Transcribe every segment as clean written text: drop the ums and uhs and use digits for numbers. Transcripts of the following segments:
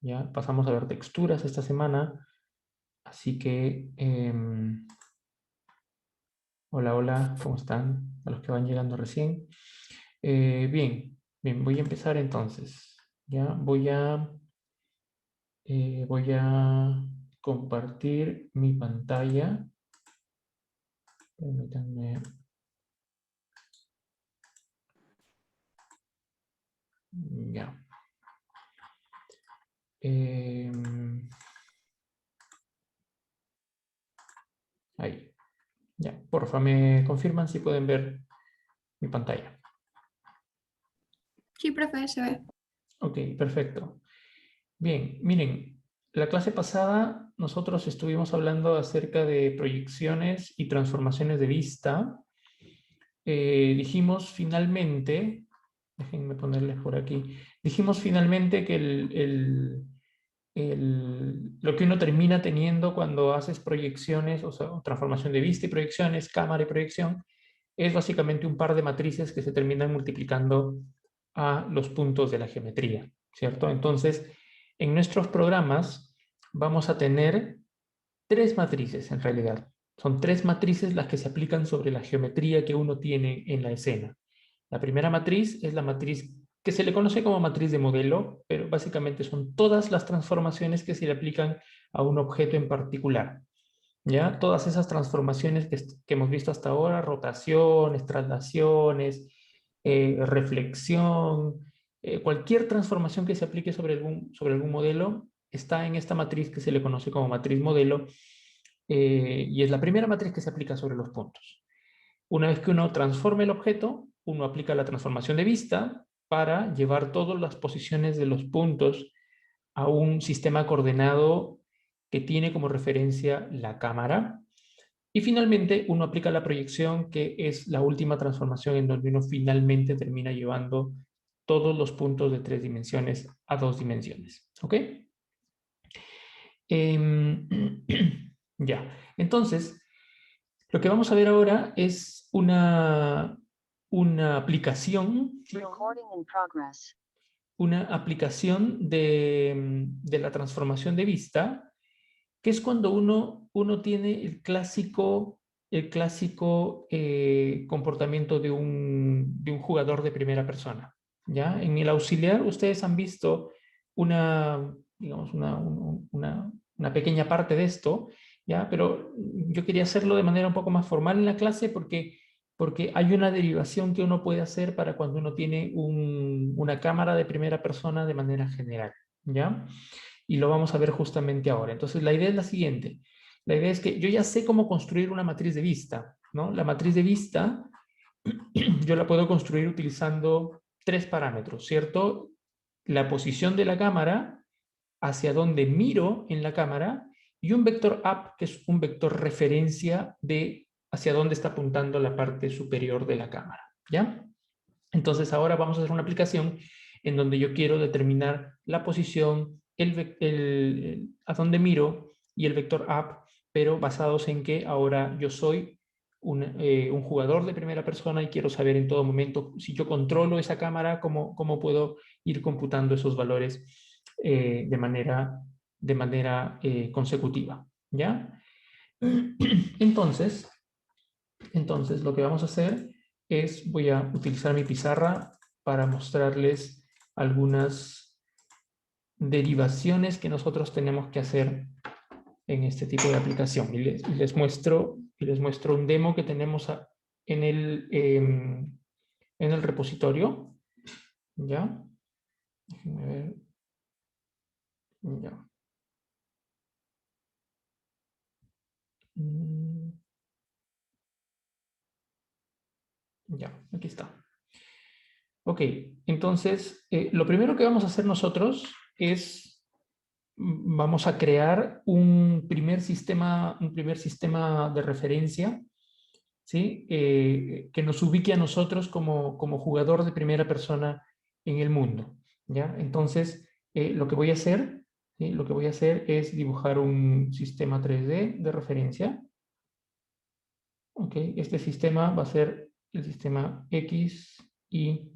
Ya pasamos a ver texturas esta semana. Así que, hola, hola, ¿cómo están? A los que van llegando recién. Bien, bien, voy a empezar entonces. Ya voy a compartir mi pantalla. Permítanme. Ya. Ahí. Ya, porfa, me confirman si pueden ver mi pantalla. Sí, profe, se ve. Ok, perfecto. Bien, miren, la clase pasada nosotros estuvimos hablando acerca de proyecciones y transformaciones de vista. Dijimos finalmente, déjenme ponerles por aquí, dijimos finalmente que lo que uno termina teniendo cuando haces proyecciones, o sea, transformación de vista y proyecciones, cámara y proyección, es básicamente un par de matrices que se terminan multiplicando a los puntos de la geometría, ¿cierto? Entonces, en nuestros programas vamos a tener tres matrices en realidad. Son tres matrices las que se aplican sobre la geometría que uno tiene en la escena. La primera matriz es la matriz que se le conoce como matriz de modelo, pero básicamente son todas las transformaciones que se le aplican a un objeto en particular. ¿Ya? Todas esas transformaciones que hemos visto hasta ahora, rotaciones, traslaciones, reflexión, cualquier transformación que se aplique sobre algún modelo está en esta matriz que se le conoce como matriz modelo, y es la primera matriz que se aplica sobre los puntos. Una vez que uno transforma el objeto, uno aplica la transformación de vista para llevar todas las posiciones de los puntos a un sistema coordenado que tiene como referencia la cámara. Y finalmente, uno aplica la proyección, que es la última transformación en donde uno finalmente termina llevando todos los puntos de 3 dimensiones a 2 dimensiones. ¿Ok? Ya. Entonces, lo que vamos a ver ahora es una aplicación. Recording in progress. Una aplicación de la transformación de vista, que es cuando uno tiene el clásico comportamiento de un jugador de primera persona. ¿Ya? En el auxiliar ustedes han visto digamos, una pequeña parte de esto, ¿ya? Pero yo quería hacerlo de manera un poco más formal en la clase porque hay una derivación que uno puede hacer para cuando uno tiene una cámara de primera persona de manera general, ¿ya? Y lo vamos a ver justamente ahora. Entonces, la idea es la siguiente. La idea es que yo ya sé cómo construir una matriz de vista, ¿no? La matriz de vista yo la puedo construir utilizando tres parámetros, ¿cierto? La posición de la cámara, hacia dónde miro en la cámara, y un vector up, que es un vector referencia de hacia dónde está apuntando la parte superior de la cámara, ¿ya? Entonces ahora vamos a hacer una aplicación en donde yo quiero determinar la posición, a dónde miro y el vector up, pero basados en que ahora yo soy un jugador de primera persona y quiero saber en todo momento si yo controlo esa cámara, cómo puedo ir computando esos valores de manera consecutiva. ¿Ya? Entonces, lo que vamos a hacer es, voy a utilizar mi pizarra para mostrarles algunas derivaciones que nosotros tenemos que hacer en este tipo de aplicación. Y les muestro un demo que tenemos en el repositorio. ¿Ya? Déjenme ver. Ya. Ya, aquí está. Ok, entonces, lo primero que vamos a hacer nosotros es, vamos a crear un primer sistema de referencia, ¿sí? Que nos ubique a nosotros como jugador de primera persona en el mundo, ¿ya? Entonces, lo que voy a hacer, ¿sí? Lo que voy a hacer es dibujar un sistema 3D de referencia. Ok, este sistema va a ser el sistema X y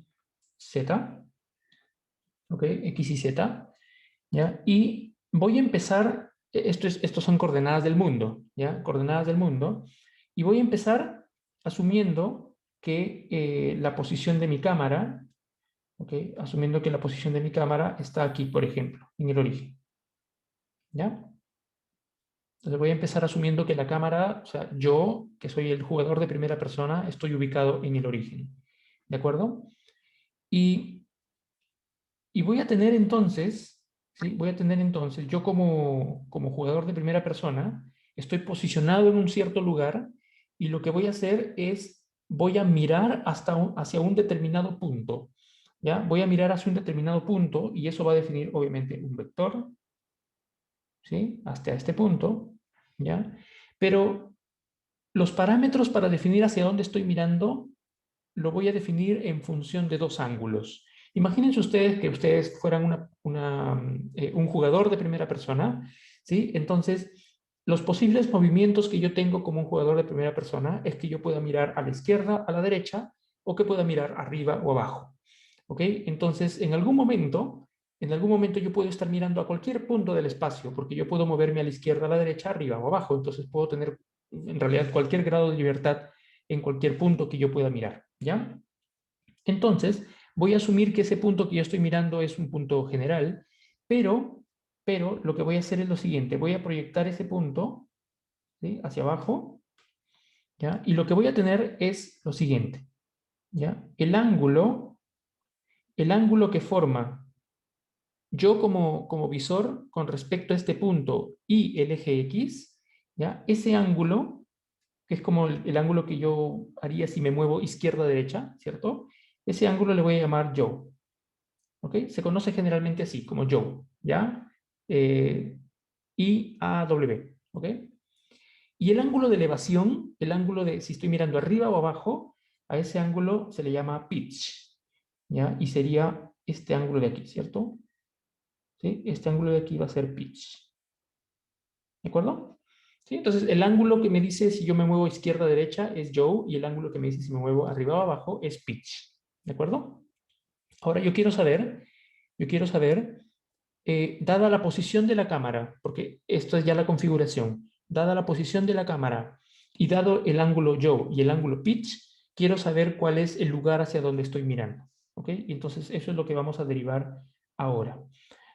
Z. Ok, X y Z. ¿ya? Y voy a empezar, estos son coordenadas del mundo, ¿ya? Coordenadas del mundo. Y voy a empezar asumiendo que la posición de mi cámara, ¿ok? Asumiendo que la posición de mi cámara está aquí, por ejemplo, en el origen, ¿ya? Entonces voy a empezar asumiendo que la cámara, o sea, yo, que soy el jugador de primera persona, estoy ubicado en el origen, ¿de acuerdo? Y, y voy a tener entonces, ¿sí? Voy a tener entonces, yo como jugador de primera persona, estoy posicionado en un cierto lugar y lo que voy a hacer es, voy a mirar hacia un determinado punto, ¿ya? Voy a mirar hacia un determinado punto y eso va a definir obviamente un vector, ¿sí? Hasta este punto, ¿ya? Pero los parámetros para definir hacia dónde estoy mirando lo voy a definir en función de dos ángulos. Imagínense ustedes que ustedes fueran un jugador de primera persona, ¿sí? Entonces, los posibles movimientos que yo tengo como un jugador de primera persona es que yo pueda mirar a la izquierda, a la derecha, o que pueda mirar arriba o abajo, ¿ok? Entonces, en algún momento yo puedo estar mirando a cualquier punto del espacio, porque yo puedo moverme a la izquierda, a la derecha, arriba o abajo, entonces puedo tener en realidad cualquier grado de libertad en cualquier punto que yo pueda mirar, ¿ya? Entonces, voy a asumir que ese punto que yo estoy mirando es un punto general, pero, pero lo que voy a hacer es lo siguiente, voy a proyectar ese punto, ¿sí? Hacia abajo, ¿ya? Y lo que voy a tener es lo siguiente, ¿ya? El ángulo que forma yo como visor con respecto a este punto y el eje X, ¿ya? Ese ángulo, que es como el ángulo que yo haría si me muevo izquierda-derecha, ¿cierto? Ese ángulo le voy a llamar yo, ¿ok? Se conoce generalmente así, como yo, ¿ya? IAW, ¿ok? Y el ángulo de elevación, el ángulo de si estoy mirando arriba o abajo, a ese ángulo se le llama pitch, ¿ya? Y sería este ángulo de aquí, ¿cierto? ¿Sí? Este ángulo de aquí va a ser pitch, ¿de acuerdo? ¿Sí? Entonces, el ángulo que me dice si yo me muevo izquierda o derecha es Joe y el ángulo que me dice si me muevo arriba o abajo es pitch, ¿de acuerdo? Ahora yo quiero saber, dada la posición de la cámara, porque esto es ya la configuración, dada la posición de la cámara y dado el ángulo Joe y el ángulo pitch, quiero saber cuál es el lugar hacia donde estoy mirando, ¿ok? Y entonces eso es lo que vamos a derivar ahora.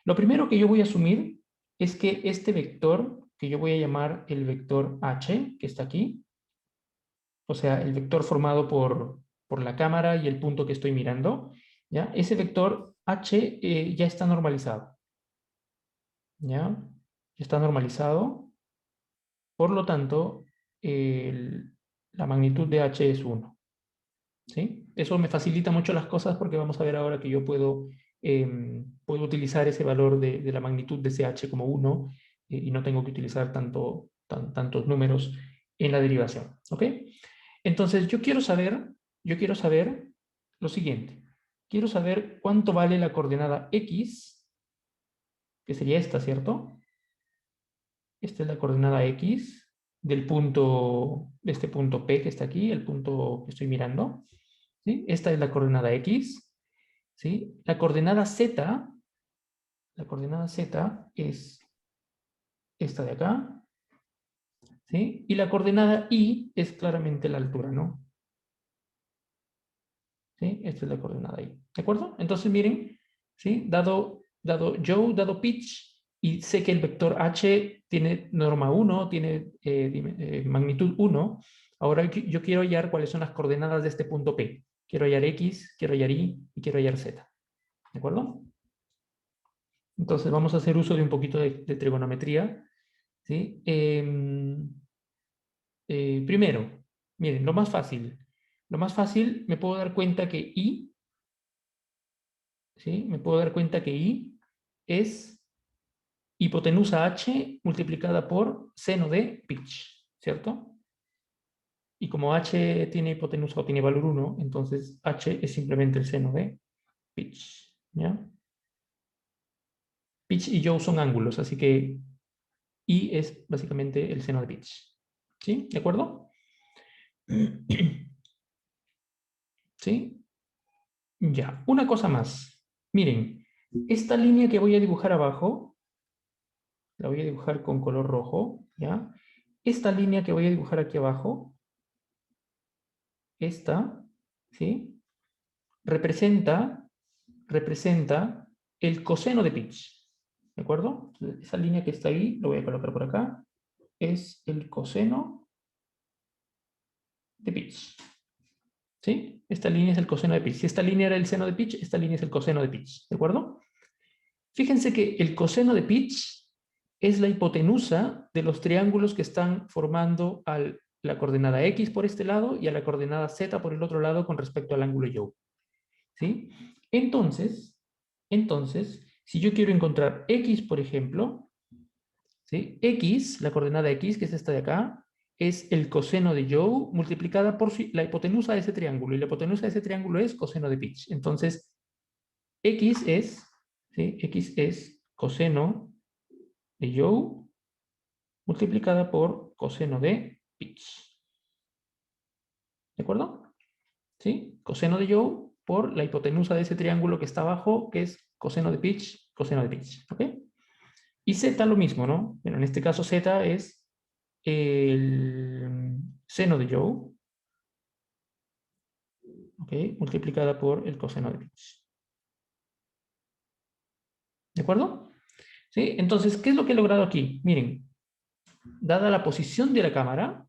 Lo primero que yo voy a asumir es que este vector, que yo voy a llamar el vector h, que está aquí, o sea, el vector formado por la cámara y el punto que estoy mirando, ¿ya? Ese vector h ya está normalizado, ¿ya? Ya está normalizado, por lo tanto, la magnitud de h es 1, ¿sí? Eso me facilita mucho las cosas porque vamos a ver ahora que yo puedo utilizar ese valor de la magnitud de ese h como 1 y no tengo que utilizar tantos números en la derivación, ¿ok? Entonces, yo quiero saber lo siguiente. Quiero saber cuánto vale la coordenada x, que sería esta, ¿cierto? Esta es la coordenada x de este punto P que está aquí, el punto que estoy mirando, ¿sí? Esta es la coordenada x, ¿sí? La coordenada z es esta de acá, ¿sí? Y la coordenada y es claramente la altura, ¿no? ¿Sí? Esta es la coordenada y. ¿De acuerdo? Entonces, miren, ¿sí? Dado Joe, dado pitch, y sé que el vector h tiene norma 1, tiene magnitud 1, ahora yo quiero hallar cuáles son las coordenadas de este punto P. Quiero hallar x, quiero hallar y quiero hallar z. ¿De acuerdo? Entonces, vamos a hacer uso de un poquito de trigonometría, ¿sí? Primero, miren, lo más fácil. Lo más fácil, me puedo dar cuenta que y, ¿sí? Me puedo dar cuenta que I es hipotenusa h multiplicada por seno de pitch, ¿cierto? Y como h tiene hipotenusa o tiene valor 1, entonces h es simplemente el seno de pitch, ¿ya? Pitch y yaw son ángulos, así que I es básicamente el seno de pitch, ¿sí? ¿De acuerdo? ¿Sí? Ya, una cosa más. Miren, esta línea que voy a dibujar abajo, la voy a dibujar con color rojo, ¿ya? Esta línea que voy a dibujar aquí abajo, esta, ¿sí? Representa el coseno de pitch, ¿de acuerdo? Entonces, esa línea que está ahí, lo voy a colocar por acá, es el coseno de pitch, ¿sí? Esta línea es el coseno de pitch. Si esta línea era el seno de pitch, esta línea es el coseno de pitch, ¿de acuerdo? Fíjense que el coseno de pitch es la hipotenusa de los triángulos que están formando la coordenada x por este lado y a la coordenada z por el otro lado con respecto al ángulo Joule, ¿sí? Entonces, si yo quiero encontrar x, por ejemplo, ¿sí? X, la coordenada x, que es esta de acá, es el coseno de Joule multiplicada por la hipotenusa de ese triángulo, y la hipotenusa de ese triángulo es coseno de pitch. Entonces, x es, ¿sí? X es coseno de Joule multiplicada por coseno de pitch. ¿De acuerdo? ¿Sí? Coseno de Joule por la hipotenusa de ese triángulo que está abajo, que es coseno de pitch, ¿ok? Y z lo mismo, ¿no? Bueno, en este caso z es el seno de Joule, ¿ok? Multiplicada por el coseno de pitch. ¿De acuerdo? ¿Sí? Entonces, ¿qué es lo que he logrado aquí? Miren, dada la posición de la cámara,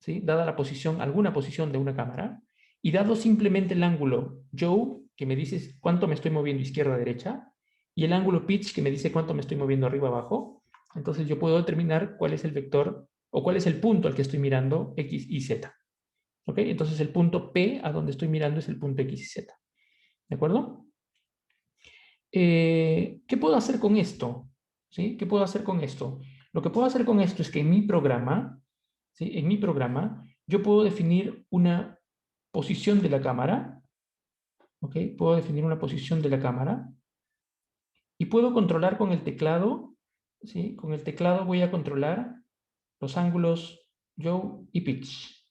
¿sí? Dada la posición, alguna posición de una cámara, y dado simplemente el ángulo Joule, que me dice cuánto me estoy moviendo izquierda a derecha, y el ángulo pitch, que me dice cuánto me estoy moviendo arriba abajo, entonces yo puedo determinar cuál es el vector, o cuál es el punto al que estoy mirando, x y z. ¿Ok? Entonces el punto P a donde estoy mirando es el punto x y z. ¿De acuerdo? ¿Qué puedo hacer con esto? ¿Sí? ¿Qué puedo hacer con esto? Lo que puedo hacer con esto es que en mi programa, ¿sí? En mi programa, yo puedo definir una posición de la cámara, ¿ok? Puedo definir una posición de la cámara y puedo controlar con el teclado, ¿sí? Con el teclado voy a controlar los ángulos Joule y pitch,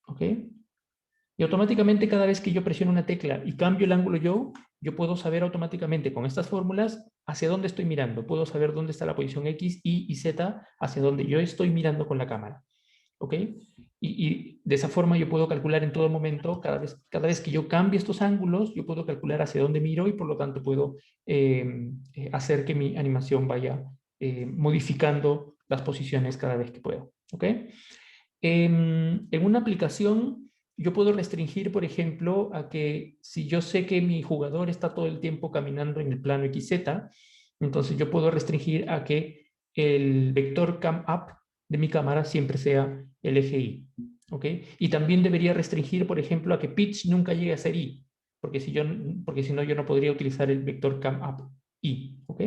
¿ok? Y automáticamente cada vez que yo presiono una tecla y cambio el ángulo yo puedo saber automáticamente con estas fórmulas hacia dónde estoy mirando. Puedo saber dónde está la posición X, Y y Z hacia dónde yo estoy mirando con la cámara. ¿Ok? Y de esa forma yo puedo calcular en todo momento, cada vez que yo cambie estos ángulos, yo puedo calcular hacia dónde miro y por lo tanto puedo hacer que mi animación vaya modificando las posiciones cada vez que puedo. ¿Ok? En una aplicación yo puedo restringir, por ejemplo, a que si yo sé que mi jugador está todo el tiempo caminando en el plano XZ, entonces yo puedo restringir a que el vector cam up de mi cámara siempre sea el eje Y. ¿Ok? Y también debería restringir, por ejemplo, a que pitch nunca llegue a ser Y, porque si no yo no podría utilizar el vector cam up Y. ¿Ok?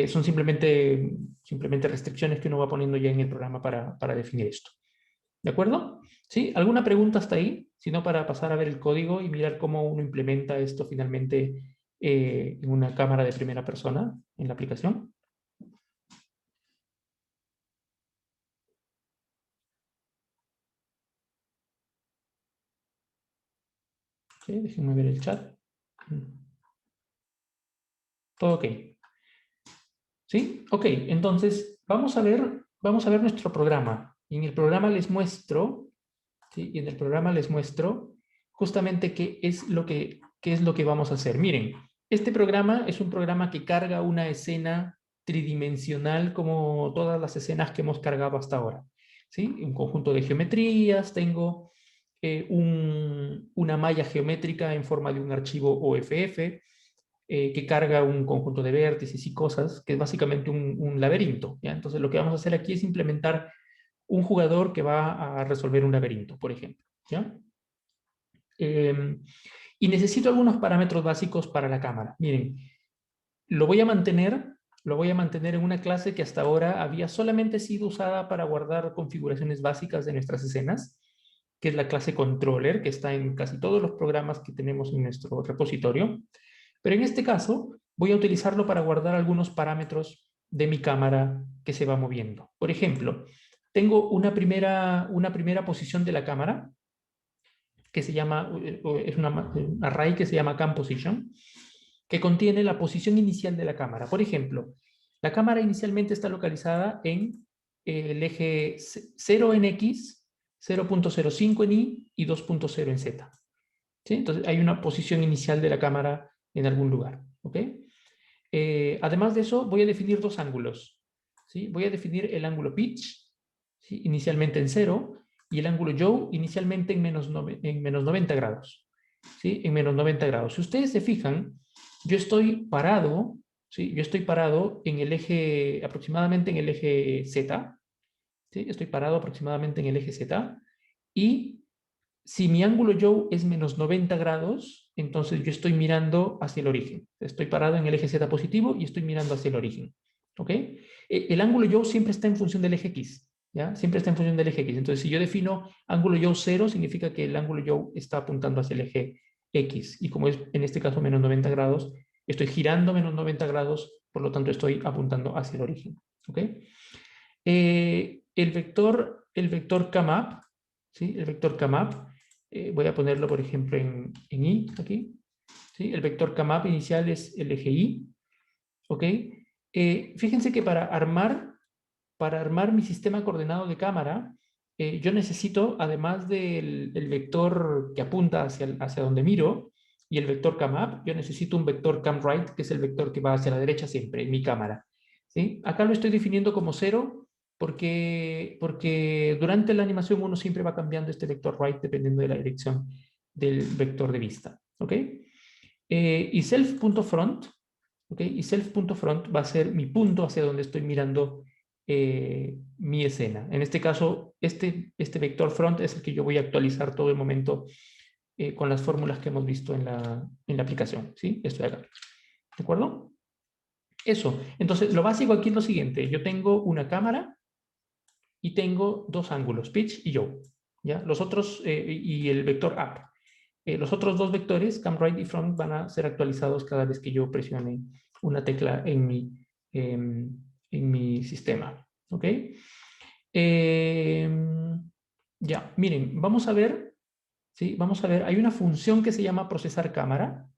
Son simplemente restricciones que uno va poniendo ya en el programa para definir esto. ¿De acuerdo? ¿Sí? ¿Alguna pregunta hasta ahí? Si no, para pasar a ver el código y mirar cómo uno implementa esto finalmente en una cámara de primera persona en la aplicación. ¿Sí? Déjenme ver el chat. Todo ok. ¿Sí? Ok, entonces vamos a ver nuestro programa. Y en el programa les muestro, ¿sí? Y en el programa les muestro justamente qué es lo que vamos a hacer. Miren, este programa es un programa que carga una escena tridimensional como todas las escenas que hemos cargado hasta ahora. ¿Sí? Un conjunto de geometrías, tengo una malla geométrica en forma de un archivo OFF, que carga un conjunto de vértices y cosas, que es básicamente un laberinto. ¿Ya? Entonces lo que vamos a hacer aquí es implementar un jugador que va a resolver un laberinto, por ejemplo. ¿Ya? Y necesito algunos parámetros básicos para la cámara. Miren, lo voy a mantener en una clase que hasta ahora había solamente sido usada para guardar configuraciones básicas de nuestras escenas, que es la clase controller, que está en casi todos los programas que tenemos en nuestro repositorio. Pero en este caso, voy a utilizarlo para guardar algunos parámetros de mi cámara que se va moviendo. Por ejemplo, tengo una primera posición de la cámara, que se llama, es una array que se llama cam position. que contiene la posición inicial de la cámara. Por ejemplo, la cámara inicialmente está localizada en el eje 0 en X, 0.05 en Y y 2.0 en Z. ¿Sí? Entonces hay una posición inicial de la cámara en algún lugar. ¿Ok? Además de eso, voy a definir dos ángulos. ¿Sí? Voy a definir el ángulo pitch, ¿sí? Inicialmente en 0, y el ángulo yaw inicialmente en menos 90 grados. ¿Sí? En menos 90 grados. Si ustedes se fijan, yo estoy parado, ¿sí? Yo estoy parado en el eje, aproximadamente en el eje Z. ¿Sí? Estoy parado aproximadamente en el eje Z. Y si mi ángulo yaw es menos 90 grados, entonces yo estoy mirando hacia el origen. Estoy parado en el eje Z positivo y estoy mirando hacia el origen. ¿Ok? El ángulo yaw siempre está en función del eje X. ¿Ya? Siempre está en función del eje X. Entonces, si yo defino ángulo yaw 0, significa que el ángulo yaw está apuntando hacia el eje X. Y como es en este caso menos 90 grados, estoy girando menos 90 grados, por lo tanto estoy apuntando hacia el origen. ¿Ok? El vector CAMAP, ¿sí? El vector CAMAP, voy a ponerlo, por ejemplo, en Y, aquí. ¿Sí? El vector CAMAP inicial es el eje Y. ¿Ok? Fíjense que para armar mi sistema coordenado de cámara, yo necesito, además del el vector que apunta hacia donde miro, y el vector CAMAP, yo necesito un vector CAMRIGHT, que es el vector que va hacia la derecha siempre, en mi cámara. ¿Sí? Acá lo estoy definiendo como 0, porque durante la animación uno siempre va cambiando este vector right dependiendo de la dirección del vector de vista. ¿Ok? Y self.front, ¿ok? Y self.front va a ser mi punto hacia donde estoy mirando mi escena. En este caso, este vector front es el que yo voy a actualizar todo el momento con las fórmulas que hemos visto en la aplicación. ¿Sí? Esto de acá. ¿De acuerdo? Eso. Entonces, lo básico aquí es lo siguiente. Yo tengo una cámara y tengo dos ángulos, pitch y yaw. ¿Ya? Los otros, y el vector up. Los otros dos vectores, CamRight y Front, van a ser actualizados cada vez que yo presione una tecla en mi sistema. ¿Ok? Ya, miren, vamos a ver, ¿sí? Vamos a ver, hay una función que se llama procesar cámara.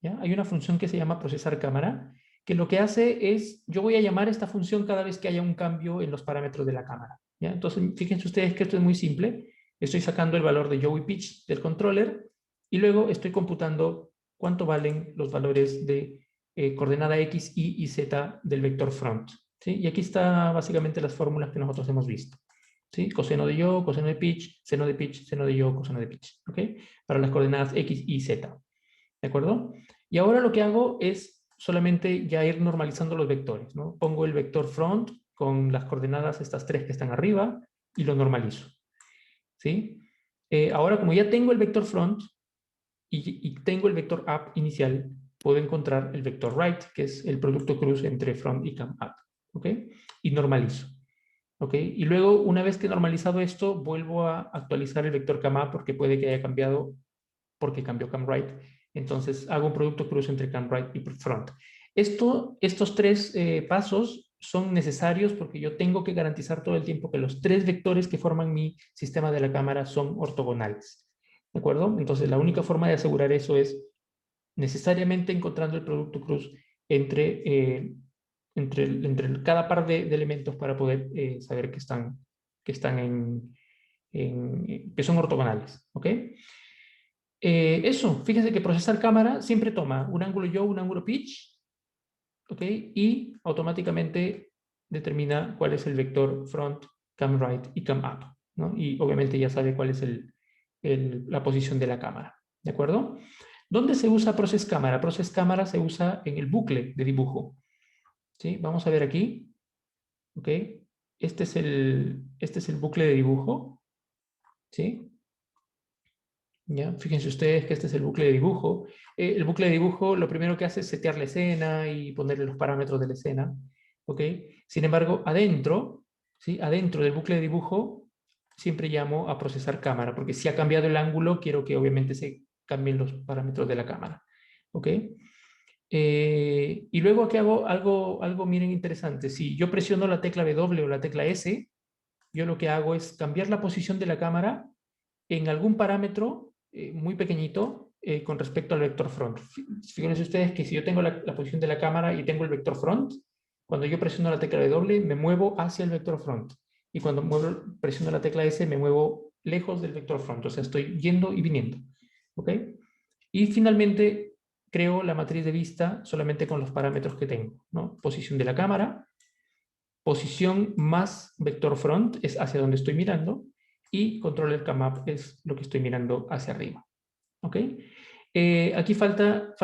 ¿Ya? Hay una función que se llama procesar cámara, que lo que hace es, yo voy a llamar esta función cada vez que haya un cambio en los parámetros de la cámara. ¿Ya? Entonces, fíjense ustedes que esto es muy simple. Estoy sacando el valor de yaw y pitch del controller y luego estoy computando cuánto valen los valores de coordenada X, Y y Z del vector front. ¿Sí? Y aquí está básicamente las fórmulas que nosotros hemos visto. ¿Sí? Coseno de yaw, coseno de pitch, seno de pitch, seno de yaw, coseno de pitch. ¿Ok? Para las coordenadas X, Y, Z. ¿De acuerdo? Y ahora lo que hago es solamente ya ir normalizando los vectores, ¿no? Pongo el vector front con las coordenadas, estas tres que están arriba, y lo normalizo. ¿Sí? Ahora, como ya tengo el vector front y tengo el vector up inicial, puedo encontrar el vector right, que es el producto cruz entre front y cam up. ¿Ok? Y normalizo. ¿Ok? Y luego, una vez que he normalizado esto, vuelvo a actualizar el vector cam up porque puede que haya cambiado porque cambió CamRight. Entonces hago un producto cruz entre CamRight y Front. Estos tres pasos son necesarios porque yo tengo que garantizar todo el tiempo que los tres vectores que forman mi sistema de la cámara son ortogonales. ¿De acuerdo? Entonces la única forma de asegurar eso es necesariamente encontrando el producto cruz entre cada par de elementos para poder saber que que son ortogonales. ¿Ok? Eso, fíjense que procesar cámara siempre toma un ángulo yaw, un ángulo pitch, ¿ok? Y automáticamente determina cuál es el vector front, cam right y cam up, ¿no? Y obviamente ya sabe cuál es la posición de la cámara, ¿de acuerdo? ¿Dónde se usa process cámara? Process cámara se usa en el bucle de dibujo, ¿sí? Vamos a ver aquí, ¿ok? Este es el bucle de dibujo, ¿sí? ¿Ya? Fíjense ustedes que este es el bucle de dibujo. El bucle de dibujo lo primero que hace es setear la escena y ponerle los parámetros de la escena. ¿Ok? Sin embargo, adentro, ¿sí? Adentro del bucle de dibujo, siempre llamo a procesar cámara, porque si ha cambiado el ángulo, quiero que obviamente se cambien los parámetros de la cámara. ¿Ok? Y luego aquí hago algo, miren, interesante. Si yo presiono la tecla W o la tecla S, yo lo que hago es cambiar la posición de la cámara en algún parámetro muy pequeñito con respecto al vector front. Fíjense ustedes que si yo tengo la posición de la cámara y tengo el vector front, cuando yo presiono la tecla W me muevo hacia el vector front. Y cuando presiono la tecla S me muevo lejos del vector front. O sea, estoy yendo y viniendo. ¿Ok? Y finalmente creo la matriz de vista solamente con los parámetros que tengo, ¿no? Posición de la cámara, posición más vector front es hacia donde estoy mirando, y controller cam-up es lo que estoy mirando hacia arriba. ¿Ok? Aquí falta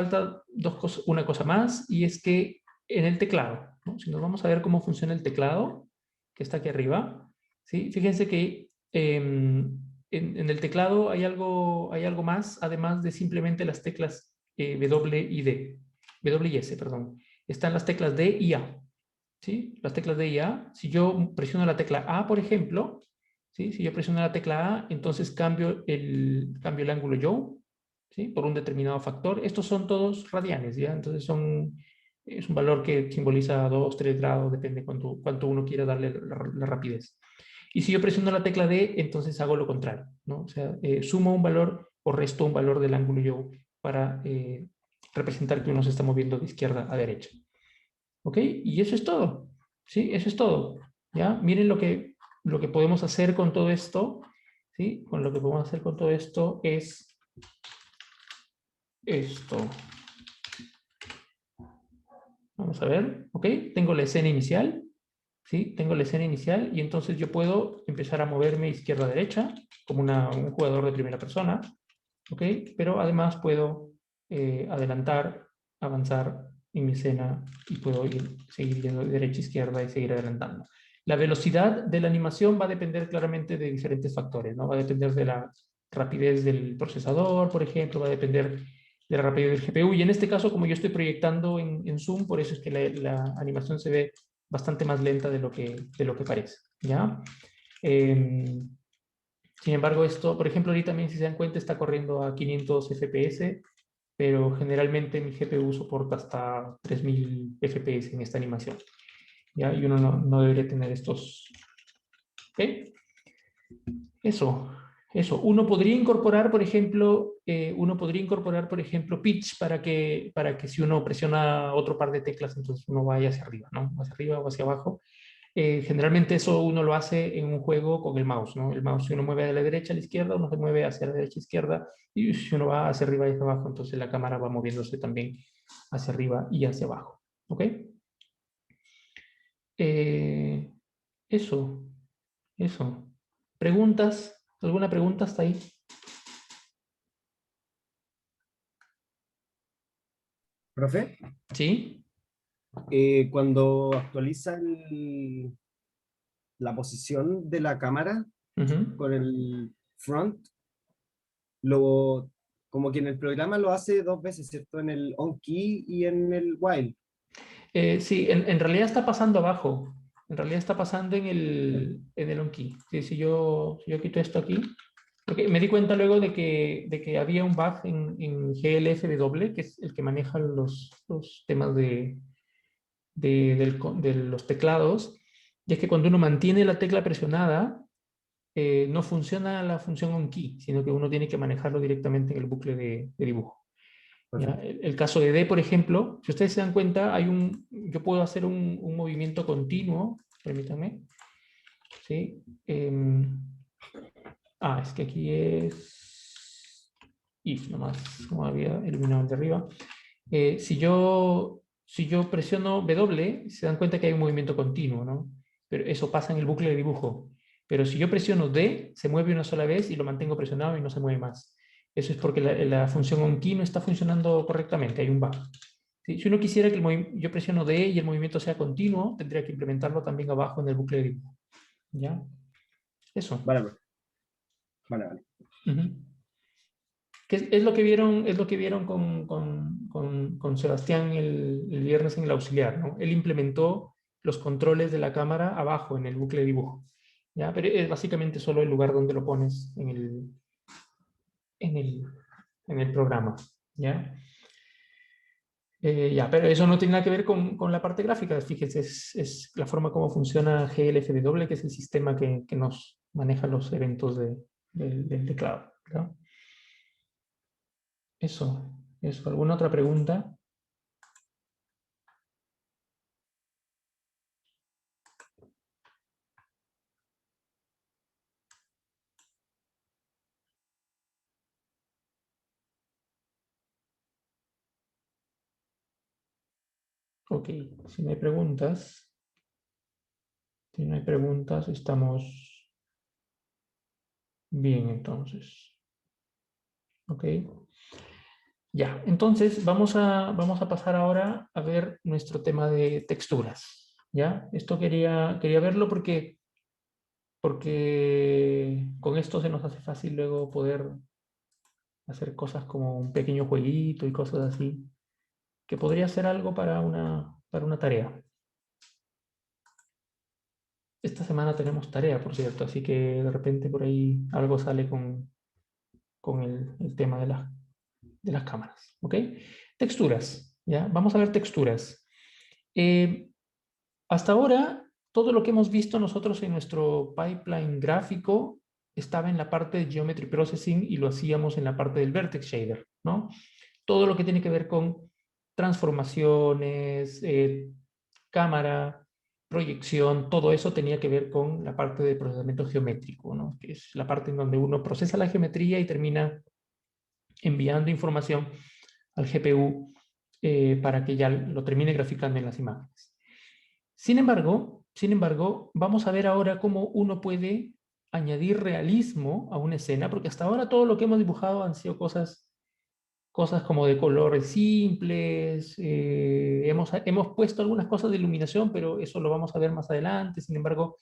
una cosa más, y es que en el teclado, ¿no? Si nos vamos a ver cómo funciona el teclado, que está aquí arriba, ¿sí? Fíjense que en el teclado hay algo más, además de simplemente las teclas W y D, W y S, perdón. Están las teclas D y A, ¿sí? Las teclas D y A. Si yo presiono la tecla A, por ejemplo, ¿sí? Si yo presiono la tecla A, entonces cambio el ángulo yaw, ¿sí? Por un determinado factor. Estos son todos radianes, ¿ya? Entonces es un valor que simboliza 2, 3 grados, depende cuánto uno quiera darle la rapidez. Y si yo presiono la tecla D, entonces hago lo contrario, ¿no? O sea, sumo un valor o resto un valor del ángulo yaw para representar que uno se está moviendo de izquierda a derecha. ¿Ok? Y eso es todo, ¿sí? Eso es todo, ¿ya? Miren lo que podemos hacer con todo esto, ¿sí? Con lo que podemos hacer con todo esto es esto. Vamos a ver, ¿ok? Tengo la escena inicial, ¿sí? Tengo la escena inicial y entonces yo puedo empezar a moverme izquierda a derecha como un jugador de primera persona, ¿ok? Pero además puedo adelantar, avanzar en mi escena y puedo seguir yendo de derecha a izquierda y seguir adelantando. La velocidad de la animación va a depender claramente de diferentes factores, ¿no? Va a depender de la rapidez del procesador, por ejemplo, va a depender de la rapidez del GPU, y en este caso, como yo estoy proyectando en Zoom, por eso es que la animación se ve bastante más lenta de lo que parece, ¿ya? Sin embargo, esto, por ejemplo, ahorita también, si se dan cuenta, está corriendo a 500 FPS, pero generalmente mi GPU soporta hasta 3000 FPS en esta animación, ¿ya? Y uno no debería tener estos. ¿Ok? Eso. Uno podría incorporar, por ejemplo, pitch para que si uno presiona otro par de teclas, entonces uno vaya hacia arriba, ¿no? Hacia arriba o hacia abajo. Generalmente eso uno lo hace en un juego con el mouse, ¿no? El mouse, si uno mueve de la derecha a la izquierda, uno se mueve hacia la derecha a la izquierda, y si uno va hacia arriba y hacia abajo, entonces la cámara va moviéndose también hacia arriba y hacia abajo. ¿Ok? Eh, eso. ¿Preguntas? ¿Alguna pregunta hasta ahí? Profe, ¿Sí? cuando actualiza la posición de la cámara Ujú. con el front, lo, como que en el programa lo hace dos veces, ¿cierto? En el on key y en el while. Sí, en realidad está pasando abajo. En realidad está pasando en el on key. Sí, si yo quito esto aquí, porque me di cuenta luego de que había un bug en GLFW, que es el que maneja los temas de los teclados, y es que cuando uno mantiene la tecla presionada, no funciona la función onKey, sino que uno tiene que manejarlo directamente en el bucle de dibujo. ¿Ya? Perfecto. El caso de D, por ejemplo, si ustedes se dan cuenta, yo puedo hacer un movimiento continuo, permítanme, ¿sí? Es que aquí es if nomás, como había eliminado el de arriba. Si yo presiono W, se dan cuenta que hay un movimiento continuo, ¿no? Pero eso pasa en el bucle de dibujo. Pero si yo presiono D, se mueve una sola vez y lo mantengo presionado y no se mueve más. Eso es porque la función onKey no está funcionando correctamente, hay un bug. ¿Sí? Si uno quisiera que yo presiono D y el movimiento sea continuo, tendría que implementarlo también abajo en el bucle de dibujo. ¿Ya? Eso. Vale, profe. Vale. Ujú. Que es lo que vieron con Sebastián el viernes en el auxiliar, ¿no? Él implementó los controles de la cámara abajo en el bucle de dibujo, ¿ya? Pero es básicamente solo el lugar donde lo pones en el, en el programa, ¿ya? Pero eso no tiene nada que ver con la parte gráfica. Fíjense, es la forma como funciona GLFW, que es el sistema que nos maneja los eventos del teclado, ¿no? Eso. ¿Alguna otra pregunta? Ok, si no hay preguntas, estamos bien entonces. Ok. Ya, entonces vamos a pasar ahora a ver nuestro tema de texturas. ¿Ya? Esto quería verlo porque con esto se nos hace fácil luego poder hacer cosas como un pequeño jueguito y cosas así, que podría ser algo para una tarea. Esta semana tenemos tarea, por cierto, así que de repente por ahí algo sale con el tema de las cámaras. ¿Ok? Texturas. ¿Ya? Vamos a ver texturas. Eh, Hasta ahora, todo lo que hemos visto nosotros en nuestro pipeline gráfico estaba en la parte de Geometry Processing y lo hacíamos en la parte del Vertex Shader, ¿no? Todo lo que tiene que ver con transformaciones, cámara, proyección, todo eso tenía que ver con la parte de procesamiento geométrico, ¿no? Que es la parte en donde uno procesa la geometría y termina enviando información al GPU para que ya lo termine graficando en las imágenes. Sin embargo, vamos a ver ahora cómo uno puede añadir realismo a una escena, porque hasta ahora todo lo que hemos dibujado han sido cosas como de colores simples, hemos puesto algunas cosas de iluminación, pero eso lo vamos a ver más adelante. Sin embargo,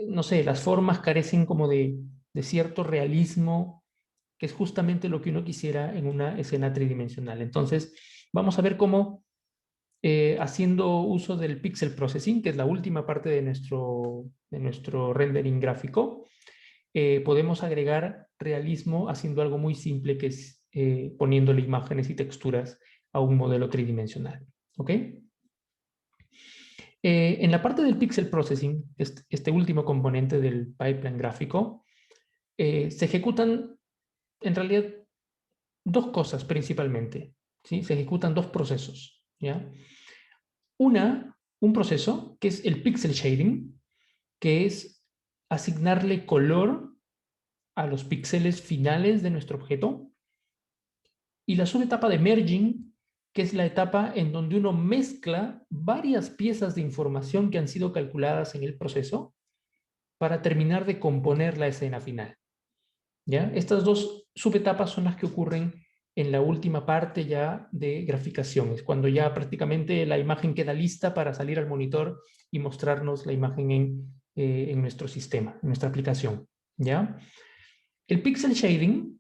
no sé, las formas carecen como de cierto realismo, que es justamente lo que uno quisiera en una escena tridimensional. Entonces, vamos a ver cómo haciendo uso del pixel processing, que es la última parte de nuestro rendering gráfico, podemos agregar realismo haciendo algo muy simple, que es poniéndole imágenes y texturas a un modelo tridimensional. ¿Ok? En la parte del pixel processing, este último componente del pipeline gráfico, se ejecutan en realidad dos cosas principalmente. ¿Sí? Se ejecutan dos procesos. ¿Ya? Un proceso que es el pixel shading, que es asignarle color a los píxeles finales de nuestro objeto, y la subetapa de merging, que es la etapa en donde uno mezcla varias piezas de información que han sido calculadas en el proceso para terminar de componer la escena final. ¿Ya? Estas dos subetapas son las que ocurren en la última parte ya de graficación, es cuando ya prácticamente la imagen queda lista para salir al monitor y mostrarnos la imagen en nuestro sistema, en nuestra aplicación. ¿Ya? El pixel shading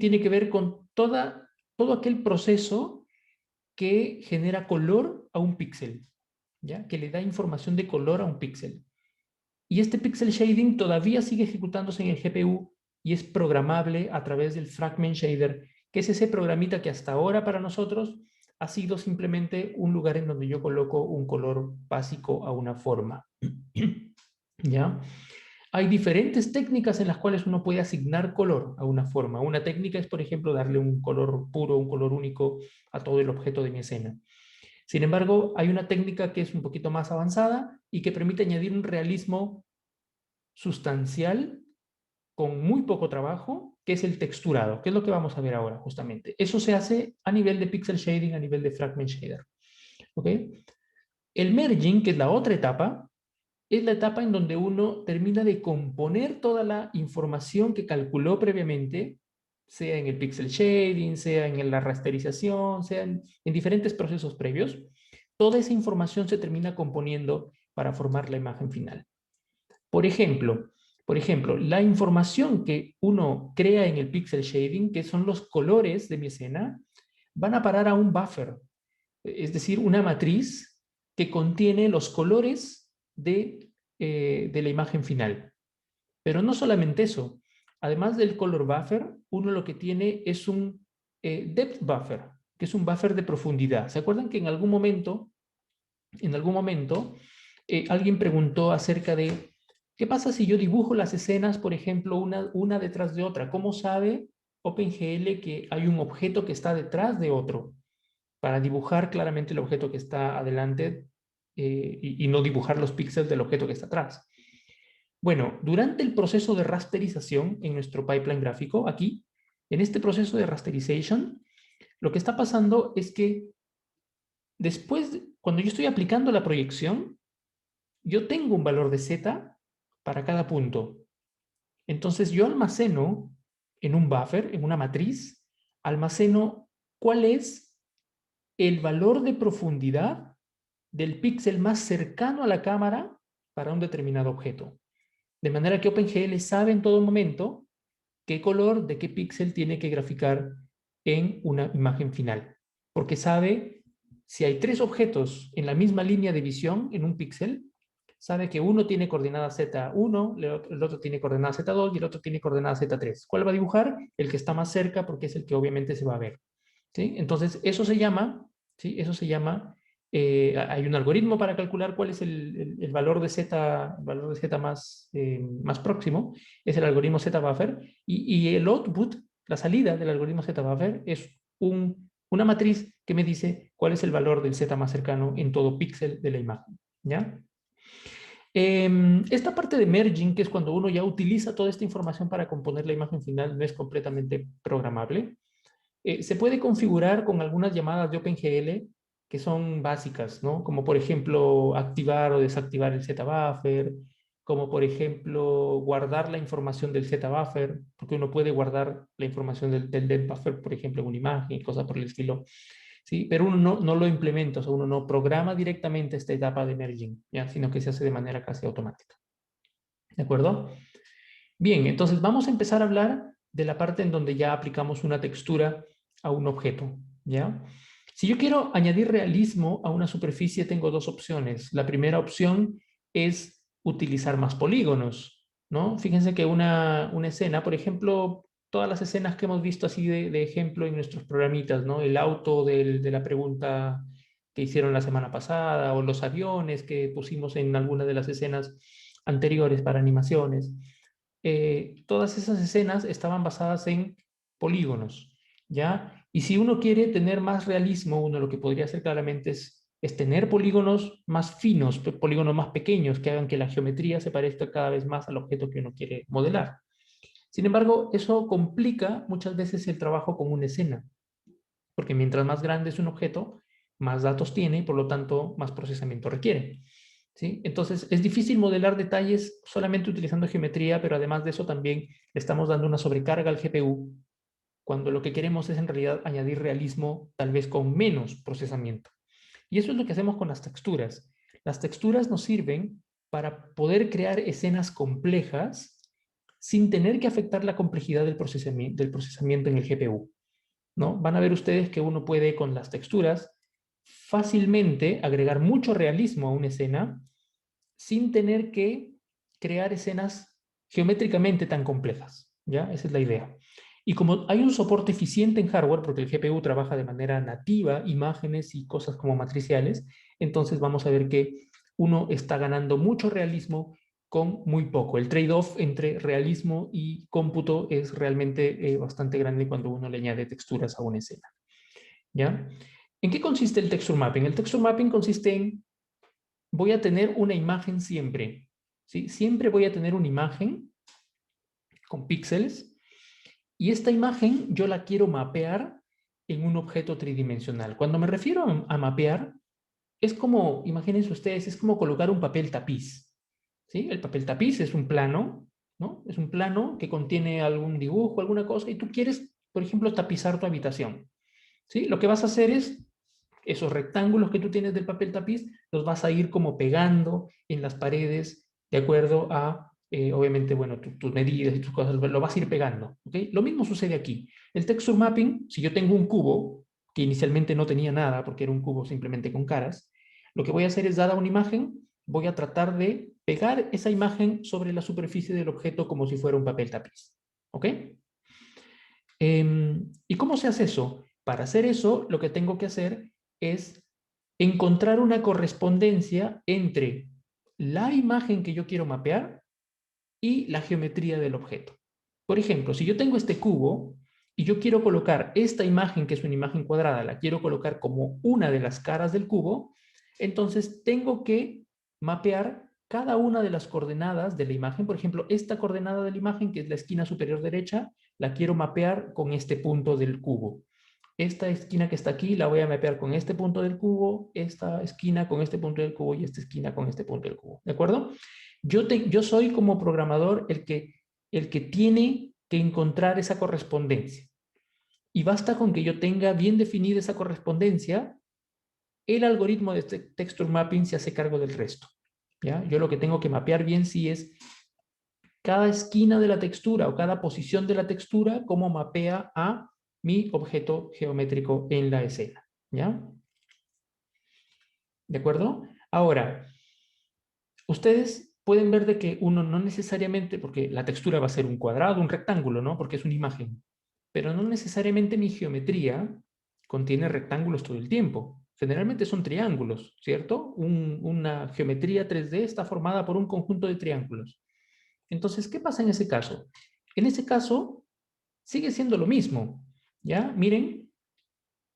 tiene que ver con todo aquel proceso que genera color a un píxel, ¿ya? Que le da información de color a un píxel. Y este pixel shading todavía sigue ejecutándose en el GPU y es programable a través del Fragment Shader, que es ese programita que hasta ahora para nosotros ha sido simplemente un lugar en donde yo coloco un color básico a una forma. ¿Ya? Hay diferentes técnicas en las cuales uno puede asignar color a una forma. Una técnica es, por ejemplo, darle un color puro, un color único a todo el objeto de mi escena. Sin embargo, hay una técnica que es un poquito más avanzada y que permite añadir un realismo sustancial con muy poco trabajo, que es el texturado, que es lo que vamos a ver ahora justamente. Eso se hace a nivel de pixel shading, a nivel de fragment shader. ¿Ok? El merging, que es la otra etapa, es la etapa en donde uno termina de componer toda la información que calculó previamente, sea en el pixel shading, sea en la rasterización, sea en diferentes procesos previos. Toda esa información se termina componiendo para formar la imagen final. Por ejemplo, la información que uno crea en el pixel shading, que son los colores de mi escena, van a parar a un buffer, es decir, una matriz que contiene los colores de la imagen final. Pero no solamente eso, además del color buffer, uno lo que tiene es un depth buffer, que es un buffer de profundidad. ¿Se acuerdan que en algún momento, alguien preguntó acerca de qué pasa si yo dibujo las escenas, por ejemplo, una detrás de otra? ¿Cómo sabe OpenGL que hay un objeto que está detrás de otro, para dibujar claramente el objeto que está adelante y no dibujar los píxeles del objeto que está atrás. Bueno, durante el proceso de rasterización en nuestro pipeline gráfico, aquí, en este proceso de rasterization, lo que está pasando es que después, cuando yo estoy aplicando la proyección, yo tengo un valor de Z para cada punto. Entonces yo almaceno en un buffer, en una matriz, almaceno cuál es el valor de profundidad del píxel más cercano a la cámara para un determinado objeto. De manera que OpenGL sabe en todo momento qué color de qué píxel tiene que graficar en una imagen final. Porque sabe si hay 3 objetos en la misma línea de visión en un píxel, sabe que uno tiene coordenada Z1, el otro tiene coordenada Z2 y el otro tiene coordenada Z3. ¿Cuál va a dibujar? El que está más cerca porque es el que obviamente se va a ver. ¿Sí? Entonces, eso se llama, ¿sí? Eso se llama, hay un algoritmo para calcular cuál es el valor de Z, más próximo, es el algoritmo Z-buffer, y el output, la salida del algoritmo Z-buffer, es una matriz que me dice cuál es el valor del Z más cercano en todo píxel de la imagen. ¿Ya? Esta parte de merging, que es cuando uno ya utiliza toda esta información para componer la imagen final, no es completamente programable. Se puede configurar con algunas llamadas de OpenGL que son básicas, ¿no? Como por ejemplo activar o desactivar el Z-buffer, como por ejemplo guardar la información del Z-buffer, porque uno puede guardar la información del depth-buffer, por ejemplo, en una imagen y cosas por el estilo. ¿Sí? Pero uno no lo implementa, o sea, uno no programa directamente esta etapa de merging, ¿ya? Sino que se hace de manera casi automática. ¿De acuerdo? Bien, entonces vamos a empezar a hablar de la parte en donde ya aplicamos una textura a un objeto, ¿ya? Si yo quiero añadir realismo a una superficie, tengo dos opciones. La primera opción es utilizar más polígonos, ¿no? Fíjense que una escena, por ejemplo, todas las escenas que hemos visto así de ejemplo en nuestros programitas, ¿no? El auto de la pregunta que hicieron la semana pasada, o los aviones que pusimos en alguna de las escenas anteriores para animaciones. Todas esas escenas estaban basadas en polígonos, ¿ya? Y si uno quiere tener más realismo, uno lo que podría hacer claramente es tener polígonos más finos, polígonos más pequeños, que hagan que la geometría se parezca cada vez más al objeto que uno quiere modelar. Sin embargo, eso complica muchas veces el trabajo con una escena, porque mientras más grande es un objeto, más datos tiene y por lo tanto más procesamiento requiere. ¿Sí? Entonces, es difícil modelar detalles solamente utilizando geometría, pero además de eso también le estamos dando una sobrecarga al GPU, cuando lo que queremos es en realidad añadir realismo, tal vez con menos procesamiento. Y eso es lo que hacemos con las texturas. Las texturas nos sirven para poder crear escenas complejas sin tener que afectar la complejidad del procesamiento en el GPU, ¿no? Van a ver ustedes que uno puede con las texturas fácilmente agregar mucho realismo a una escena sin tener que crear escenas geométricamente tan complejas, ¿ya? Esa es la idea. Y como hay un soporte eficiente en hardware, porque el GPU trabaja de manera nativa, imágenes y cosas como matriciales, entonces vamos a ver que uno está ganando mucho realismo con muy poco. El trade-off entre realismo y cómputo es realmente bastante grande cuando uno le añade texturas a una escena, ¿ya? ¿En qué consiste el texture mapping? El texture mapping consiste en, voy a tener una imagen siempre, ¿sí? Siempre voy a tener una imagen con píxeles y esta imagen yo la quiero mapear en un objeto tridimensional. Cuando me refiero a mapear, es como, imagínense ustedes, es como colocar un papel tapiz, ¿sí? El papel tapiz es un plano, ¿no? Es un plano que contiene algún dibujo, alguna cosa, y tú quieres, por ejemplo, tapizar tu habitación, ¿sí? Lo que vas a hacer es, esos rectángulos que tú tienes del papel tapiz, los vas a ir como pegando en las paredes, de acuerdo a, obviamente, bueno, tus medidas y tus cosas, lo vas a ir pegando, ¿ok? Lo mismo sucede aquí. El texture mapping, si yo tengo un cubo, que inicialmente no tenía nada, porque era un cubo simplemente con caras, lo que voy a hacer es, dada una imagen, voy a tratar de pegar esa imagen sobre la superficie del objeto como si fuera un papel tapiz, ¿ok? ¿Y cómo se hace eso? Para hacer eso, lo que tengo que hacer es encontrar una correspondencia entre la imagen que yo quiero mapear y la geometría del objeto. Por ejemplo, si yo tengo este cubo y yo quiero colocar esta imagen, que es una imagen cuadrada, la quiero colocar como una de las caras del cubo, entonces tengo que mapear cada una de las coordenadas de la imagen. Por ejemplo, esta coordenada de la imagen, que es la esquina superior derecha, la quiero mapear con este punto del cubo. Esta esquina que está aquí la voy a mapear con este punto del cubo, esta esquina con este punto del cubo y esta esquina con este punto del cubo. ¿De acuerdo? Yo soy como programador el que tiene que encontrar esa correspondencia. Y basta con que yo tenga bien definida esa correspondencia, el algoritmo de texture mapping se hace cargo del resto. ¿Ya? Yo lo que tengo que mapear bien sí es cada esquina de la textura o cada posición de la textura, cómo mapea a mi objeto geométrico en la escena. ¿Ya? ¿De acuerdo? Ahora, ustedes pueden ver de que uno no necesariamente, porque la textura va a ser un cuadrado, un rectángulo, ¿no? Porque es una imagen. Pero no necesariamente mi geometría contiene rectángulos todo el tiempo. Generalmente son triángulos, ¿cierto? Una geometría 3D está formada por un conjunto de triángulos. Entonces, ¿qué pasa en ese caso? En ese caso, sigue siendo lo mismo, ¿ya? Miren,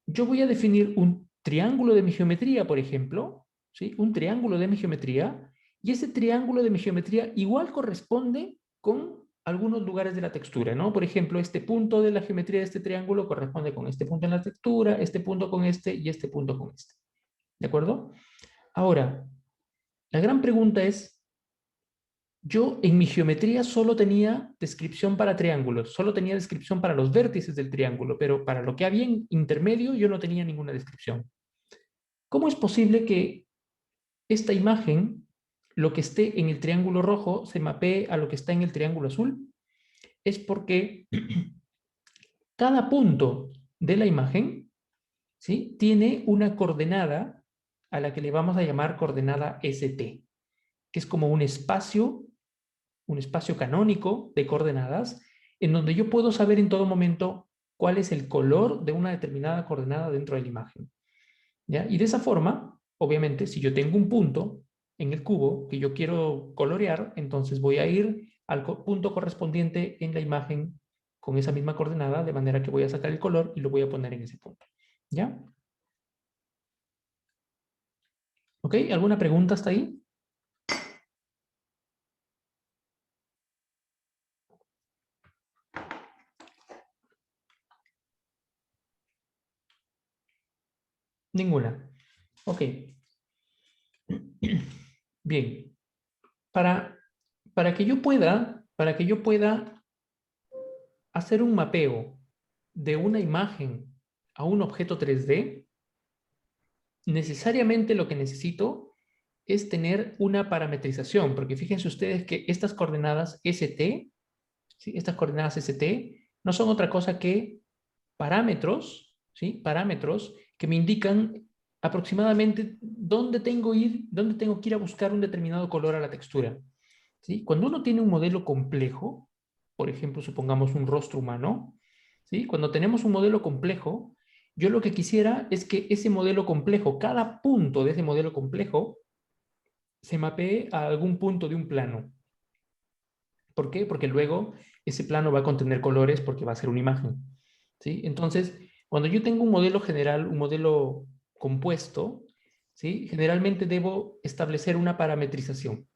yo voy a definir un triángulo de mi geometría, por ejemplo, ¿sí? Un triángulo de mi geometría, y ese triángulo de mi geometría igual corresponde con algunos lugares de la textura, ¿no? Por ejemplo, este punto de la geometría de este triángulo corresponde con este punto en la textura, este punto con este y este punto con este. ¿De acuerdo? Ahora, la gran pregunta es, yo en mi geometría solo tenía descripción para triángulos, solo tenía descripción para los vértices del triángulo, pero para lo que había en intermedio yo no tenía ninguna descripción. ¿Cómo es posible que esta imagen, lo que esté en el triángulo rojo, se mapee a lo que está en el triángulo azul? Es porque cada punto de la imagen, ¿sí?, tiene una coordenada a la que le vamos a llamar coordenada ST, que es como un espacio canónico de coordenadas en donde yo puedo saber en todo momento cuál es el color de una determinada coordenada dentro de la imagen. ¿Ya? Y de esa forma, obviamente, si yo tengo un punto en el cubo que yo quiero colorear, entonces voy a ir al punto correspondiente en la imagen con esa misma coordenada, de manera que voy a sacar el color y lo voy a poner en ese punto. ¿Ya? ¿Ok? ¿Alguna pregunta hasta ahí? Ninguna. Ok. Bien. Para que yo pueda hacer un mapeo de una imagen a un objeto 3D, necesariamente lo que necesito es tener una parametrización, porque fíjense ustedes que estas coordenadas ST, ¿sí?, estas coordenadas ST no son otra cosa que parámetros, ¿sí?, parámetros que me indican aproximadamente dónde tengo que ir a buscar un determinado color a la textura. ¿Sí? Cuando uno tiene un modelo complejo, por ejemplo, supongamos un rostro humano, ¿sí?, cuando tenemos un modelo complejo, yo lo que quisiera es que ese modelo complejo, cada punto de ese modelo complejo, se mapee a algún punto de un plano. ¿Por qué? Porque luego ese plano va a contener colores porque va a ser una imagen. ¿Sí? Entonces, cuando yo tengo un modelo general, un modelo compuesto, ¿sí?, generalmente debo establecer una parametrización.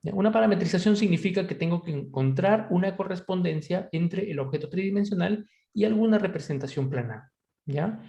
¿Ya? Una parametrización significa que tengo que encontrar una correspondencia entre el objeto tridimensional y alguna representación planar. ¿Ya?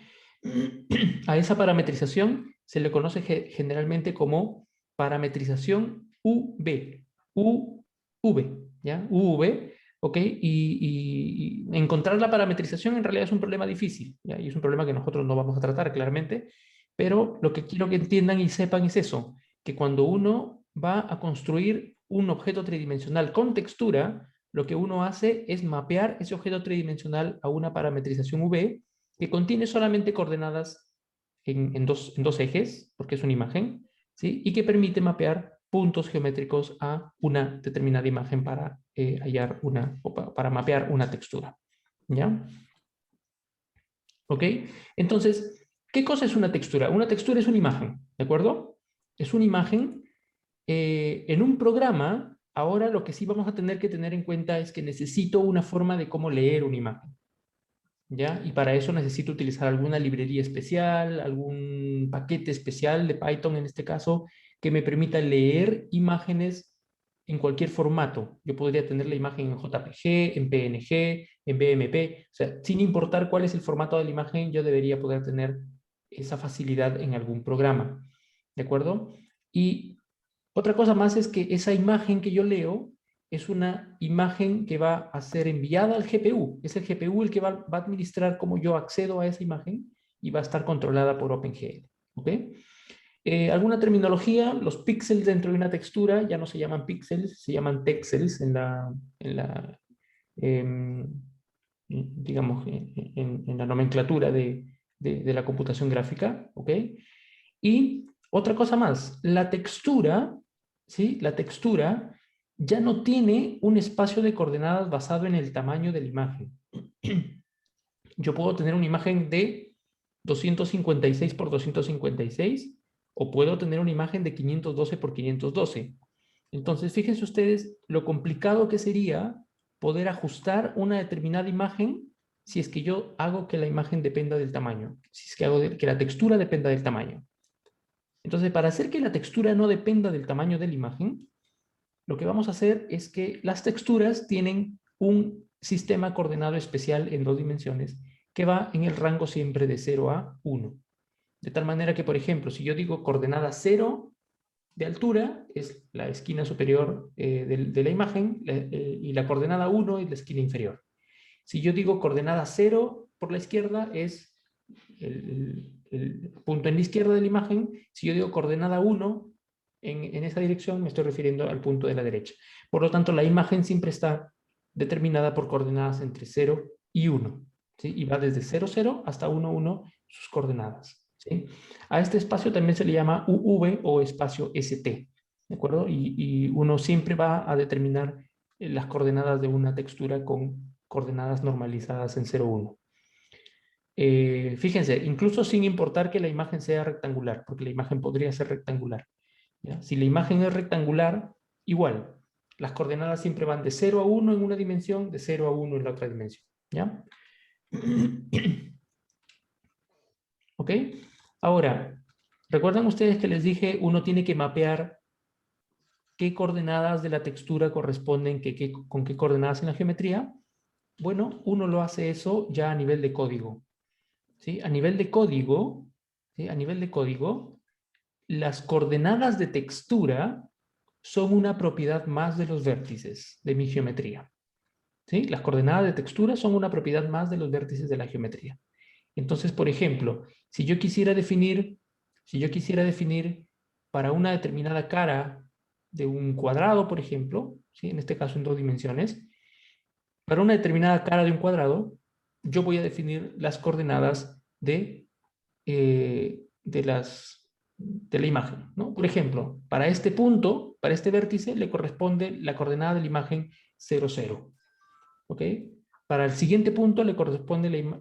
A esa parametrización se le conoce generalmente como parametrización UV. UV, ¿ya? UV, ¿ok? Y encontrar la parametrización en realidad es un problema difícil, ¿ya? Y es un problema que nosotros no vamos a tratar claramente, pero lo que quiero que entiendan y sepan es eso, que cuando uno va a construir un objeto tridimensional con textura, lo que uno hace es mapear ese objeto tridimensional a una parametrización UV que contiene solamente coordenadas en dos ejes, porque es una imagen, ¿sí?, y que permite mapear puntos geométricos a una determinada imagen para para mapear una textura. ¿Ya? ¿Ok? Entonces, ¿qué cosa es una textura? Una textura es una imagen, ¿de acuerdo? Es una imagen. En un programa, ahora lo que sí vamos a tener que tener en cuenta es que necesito una forma de cómo leer una imagen. ¿ya? Y para eso necesito utilizar alguna librería especial, algún paquete especial de Python en este caso, que me permita leer imágenes en cualquier formato. Yo podría tener la imagen en JPG, en PNG, en BMP, o sea, sin importar cuál es el formato de la imagen, yo debería poder tener esa facilidad en algún programa, ¿de acuerdo? Y otra cosa más es que esa imagen que yo leo es una imagen que va a ser enviada al GPU. Es el GPU el que va a administrar cómo yo accedo a esa imagen y va a estar controlada por OpenGL. ¿Ok? ¿Alguna terminología? Los píxeles dentro de una textura ya no se llaman píxeles, se llaman texels em, digamos, en la nomenclatura de la computación gráfica. ¿Ok? Y otra cosa más, la textura, ¿sí? La textura ya no tiene un espacio de coordenadas basado en el tamaño de la imagen. Yo puedo tener una imagen de 256 por 256 o puedo tener una imagen de 512 por 512. Entonces, fíjense ustedes lo complicado que sería poder ajustar una determinada imagen si es que yo hago que la imagen dependa del tamaño, si es que hago que la textura dependa del tamaño. Entonces, para hacer que la textura no dependa del tamaño de la imagen, lo que vamos a hacer es que las texturas tienen un sistema coordenado especial en 2 dimensiones que va en el rango siempre de 0 a 1. De tal manera que, por ejemplo, si yo digo coordenada 0 de altura, es la esquina superior de la imagen, y la coordenada 1 es la esquina inferior. Si yo digo coordenada 0 por la izquierda, es el punto en la izquierda de la imagen. Si yo digo coordenada 1 en esa dirección, me estoy refiriendo al punto de la derecha. Por lo tanto, la imagen siempre está determinada por coordenadas entre 0 y 1. ¿Sí? Y va desde 0, 0 hasta 1, 1 sus coordenadas. ¿Sí? A este espacio también se le llama UV o espacio ST. ¿De acuerdo? Y uno siempre va a determinar las coordenadas de una textura con coordenadas normalizadas en 0, 1. Fíjense, incluso sin importar que la imagen sea rectangular, porque la imagen podría ser rectangular. ¿Ya? Si la imagen es rectangular, igual, las coordenadas siempre van de 0 a 1 en una dimensión, de 0 a 1 en la otra dimensión. ¿Ya? ¿Ok? Ahora, ¿recuerdan ustedes que les dije uno tiene que mapear qué coordenadas de la textura corresponden con qué coordenadas en la geometría? Bueno, uno lo hace eso ya a nivel de código. ¿Sí? A nivel de código, ¿sí? A nivel de código, las coordenadas de textura son una propiedad más de los vértices de mi geometría. ¿Sí? Las coordenadas de textura son una propiedad más de los vértices de la geometría. Entonces, por ejemplo, si yo quisiera definir para una determinada cara de un cuadrado, por ejemplo, ¿sí? En este caso en 2 dimensiones, para una determinada cara de un cuadrado, yo voy a definir las coordenadas de la imagen, ¿no? Por ejemplo, para este punto, para este vértice, le corresponde la coordenada de la imagen 0, 0. ¿Ok? Para el siguiente punto le corresponde la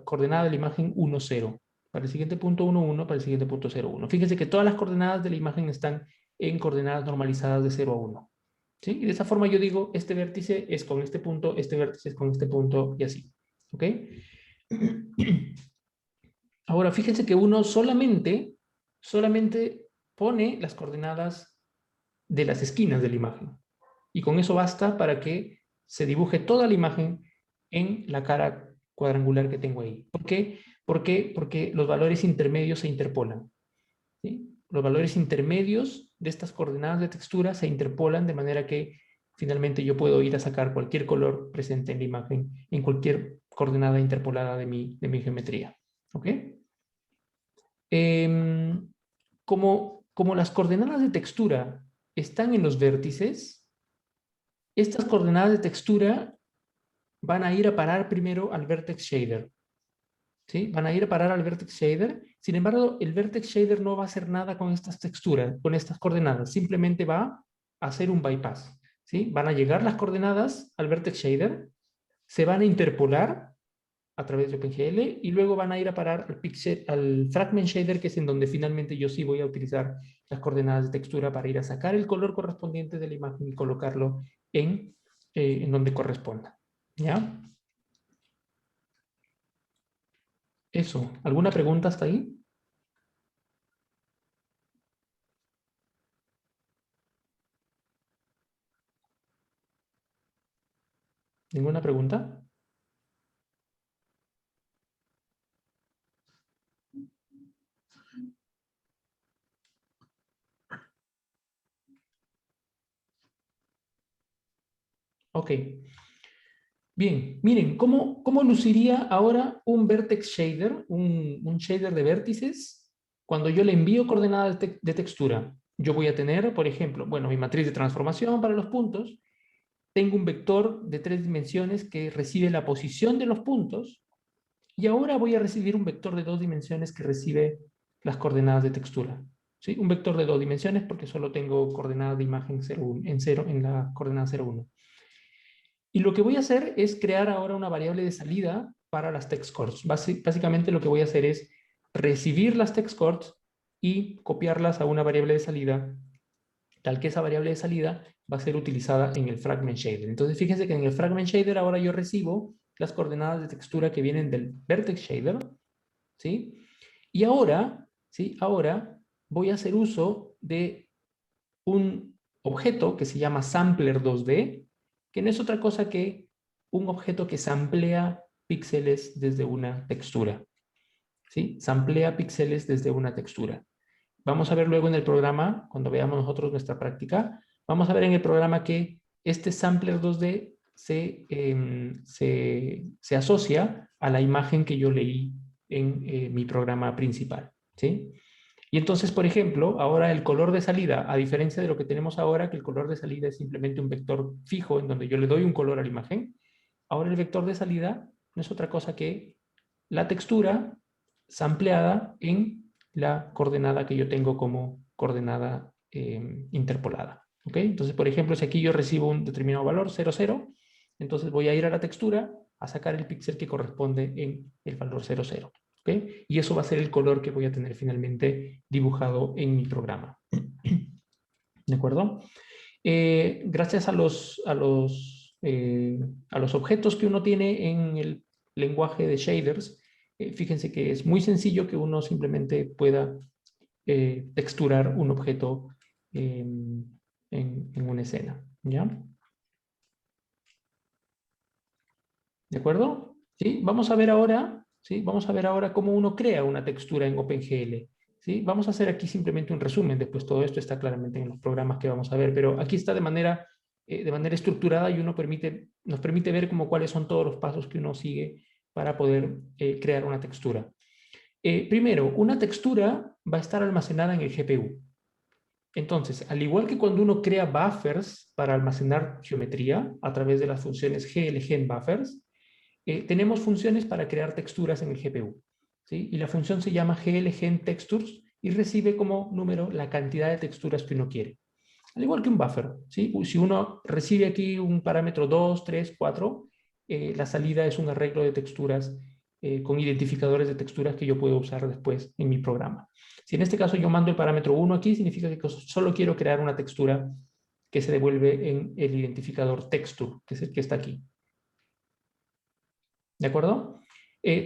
coordenada de la imagen 1, 0. Para el siguiente punto 1, 1, para el siguiente punto 0, 1. Fíjense que todas las coordenadas de la imagen están en coordenadas normalizadas de 0 a 1. ¿Sí? Y de esa forma yo digo, este vértice es con este punto, este vértice es con este punto y así. ¿Ok? Ahora, fíjense que uno solamente pone las coordenadas de las esquinas de la imagen. Y con eso basta para que se dibuje toda la imagen en la cara cuadrangular que tengo ahí. ¿Por qué? Porque los valores intermedios se interpolan. ¿Sí? Los valores intermedios de estas coordenadas de textura se interpolan de manera que finalmente yo puedo ir a sacar cualquier color presente en la imagen en cualquier coordenada interpolada de mi geometría. ¿Ok? Como las coordenadas de textura están en los vértices, estas coordenadas de textura van a ir a parar primero al vertex shader. ¿Sí? Van a ir a parar al vertex shader. Sin embargo, el vertex shader no va a hacer nada con estas texturas, con estas coordenadas. Simplemente va a hacer un bypass. ¿Sí? Van a llegar las coordenadas al vertex shader, se van a interpolar a través de OpenGL y luego van a ir a parar al fragment shader, que es en donde finalmente yo sí voy a utilizar las coordenadas de textura para ir a sacar el color correspondiente de la imagen y colocarlo en donde corresponda. ¿Ya? Eso. ¿Alguna pregunta hasta ahí? ¿Ninguna pregunta? Ok. Bien, miren, ¿cómo luciría ahora un vertex shader, un shader de vértices, cuando yo le envío coordenadas de textura? Yo voy a tener, por ejemplo, bueno, mi matriz de transformación para los puntos. Tengo un vector de 3 dimensiones que recibe la posición de los puntos, y ahora voy a recibir un vector de 2 dimensiones que recibe las coordenadas de textura. ¿Sí? Un vector de 2 dimensiones porque solo tengo coordenadas de imagen 0, en la coordenada 0, 1. Y lo que voy a hacer es crear ahora una variable de salida para las text chords. Básicamente lo que voy a hacer es recibir las text chords y copiarlas a una variable de salida, tal que esa variable de salida va a ser utilizada en el fragment shader. Entonces fíjense que en el fragment shader ahora yo recibo las coordenadas de textura que vienen del vertex shader, ¿sí? Y ahora, ¿sí? Ahora voy a hacer uso de un objeto que se llama sampler 2D, que no es otra cosa que un objeto que samplea píxeles desde una textura. ¿Sí? Samplea píxeles desde una textura. Vamos a ver luego en el programa, cuando veamos nosotros nuestra práctica, vamos a ver en el programa que este sampler 2D se asocia a la imagen que yo leí en mi programa principal. ¿Sí? Y entonces, por ejemplo, ahora el color de salida, a diferencia de lo que tenemos ahora, que el color de salida es simplemente un vector fijo en donde yo le doy un color a la imagen, ahora el vector de salida no es otra cosa que la textura sampleada en la coordenada que yo tengo como coordenada interpolada. ¿Ok? Entonces, por ejemplo, si aquí yo recibo un determinado valor, 0, 0, entonces voy a ir a la textura a sacar el píxel que corresponde en el valor 0, 0. ¿Okay? Y eso va a ser el color que voy a tener finalmente dibujado en mi programa. ¿De acuerdo? Gracias a los objetos que uno tiene en el lenguaje de shaders, fíjense que es muy sencillo que uno simplemente pueda texturar un objeto en una escena. ¿Ya? ¿De acuerdo? ¿Sí? Vamos a ver ahora, ¿sí? Vamos a ver ahora cómo uno crea una textura en OpenGL. ¿Sí? Vamos a hacer aquí simplemente un resumen, después todo esto está claramente en los programas que vamos a ver, pero aquí está de manera estructurada y nos permite ver como cuáles son todos los pasos que uno sigue para poder crear una textura. Primero, una textura va a estar almacenada en el GPU. Entonces, al igual que cuando uno crea buffers para almacenar geometría a través de las funciones glgenBuffers, tenemos funciones para crear texturas en el GPU. ¿Sí? Y la función se llama glgenTextures y recibe como número la cantidad de texturas que uno quiere. Al igual que un buffer. ¿Sí? Si uno recibe aquí un parámetro 2, 3, 4, la salida es un arreglo de texturas con identificadores de texturas que yo puedo usar después en mi programa. Si en este caso yo mando el parámetro 1 aquí, significa que solo quiero crear una textura que se devuelve en el identificador texture, que es el que está aquí. ¿De acuerdo?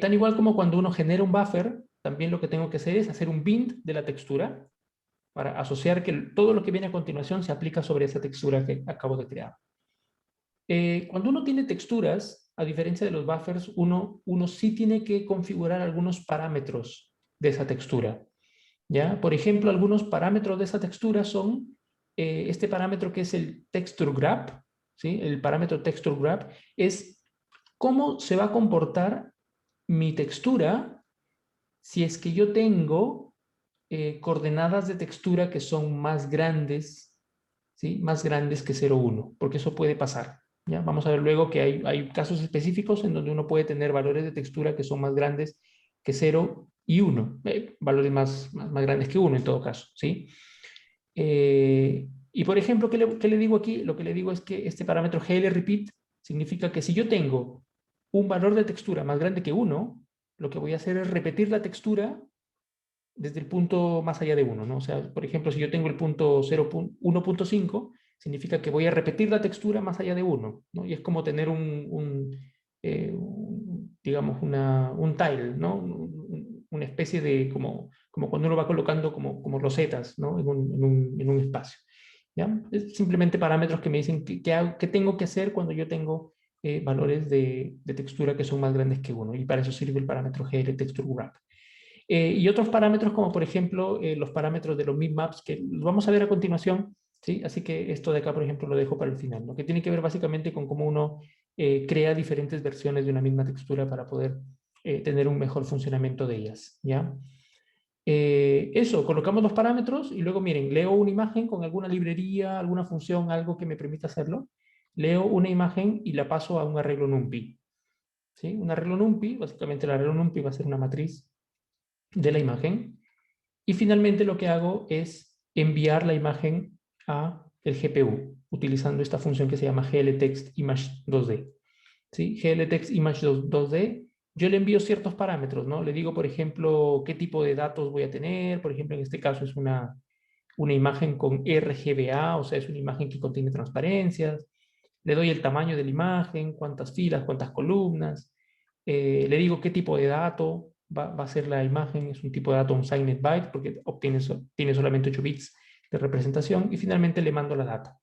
Tan igual como cuando uno genera un buffer, también lo que tengo que hacer es hacer un bind de la textura para asociar que todo lo que viene a continuación se aplica sobre esa textura que acabo de crear. Cuando uno tiene texturas, a diferencia de los buffers, uno sí tiene que configurar algunos parámetros de esa textura. ¿Ya? Por ejemplo, algunos parámetros de esa textura son este parámetro que es el texture grab, ¿sí? El parámetro texture grab es cómo se va a comportar mi textura si es que yo tengo coordenadas de textura que son más grandes, ¿sí? Más grandes que 0, 1, porque eso puede pasar. ¿Ya? Vamos a ver luego que hay casos específicos en donde uno puede tener valores de textura que son más grandes que 0 y 1, valores más grandes que 1 en todo caso. ¿Sí? Y por ejemplo, ¿qué le digo aquí? Lo que le digo es que este parámetro glRepeat significa que si yo tengo un valor de textura más grande que 1, lo que voy a hacer es repetir la textura desde el punto más allá de 1, ¿no? O sea, por ejemplo, si yo tengo el punto 1.5, significa que voy a repetir la textura más allá de 1, ¿no? Y es como tener digamos, un tile, ¿no? Una especie de, como cuando uno va colocando como rosetas, ¿no? En un espacio. ¿Ya? Es simplemente parámetros que me dicen qué tengo que hacer cuando yo tengo valores de textura que son más grandes que uno, y para eso sirve el parámetro GLTextureWrap. Y otros parámetros como por ejemplo los parámetros de los mipmaps que los vamos a ver a continuación, ¿sí? Así que esto de acá por ejemplo lo dejo para el final, ¿no? Que tiene que ver básicamente con cómo uno crea diferentes versiones de una misma textura para poder tener un mejor funcionamiento de ellas, ¿ya? Eso, colocamos los parámetros y luego miren, leo una imagen con alguna librería, alguna función, algo que me permita hacerlo, leo una imagen y la paso a un arreglo NumPy, ¿sí? Un arreglo NumPy, básicamente el arreglo NumPy va a ser una matriz de la imagen, y finalmente lo que hago es enviar la imagen a el GPU utilizando esta función que se llama glTextImage2D, ¿sí? glTextImage2D, yo le envío ciertos parámetros, ¿no? Le digo, por ejemplo, qué tipo de datos voy a tener. Por ejemplo, en este caso es una imagen con RGBA, o sea, es una imagen que contiene transparencias. Le doy el tamaño de la imagen, cuántas filas, cuántas columnas. Le digo qué tipo de dato va a ser la imagen. Es un tipo de dato unsigned byte porque tiene solamente 8 bits de representación. Y finalmente le mando la data.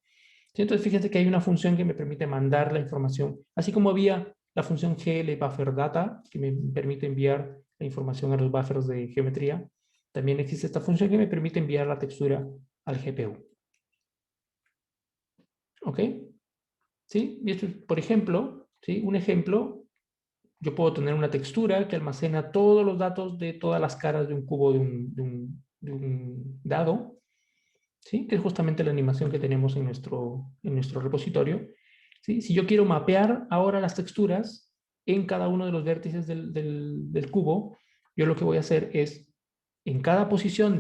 ¿Sí? Entonces fíjense que hay una función que me permite mandar la información, así como había la función glBufferData que me permite enviar la información a los buffers de geometría. También existe esta función que me permite enviar la textura al GPU. ¿Ok? ¿Sí? Y esto es, por ejemplo, ¿sí? Un ejemplo, yo puedo tener una textura que almacena todos los datos de todas las caras de un cubo de un dado, ¿sí? Que es justamente la animación que tenemos en nuestro repositorio. ¿Sí? Si yo quiero mapear ahora las texturas en cada uno de los vértices del cubo, yo lo que voy a hacer es, en cada posición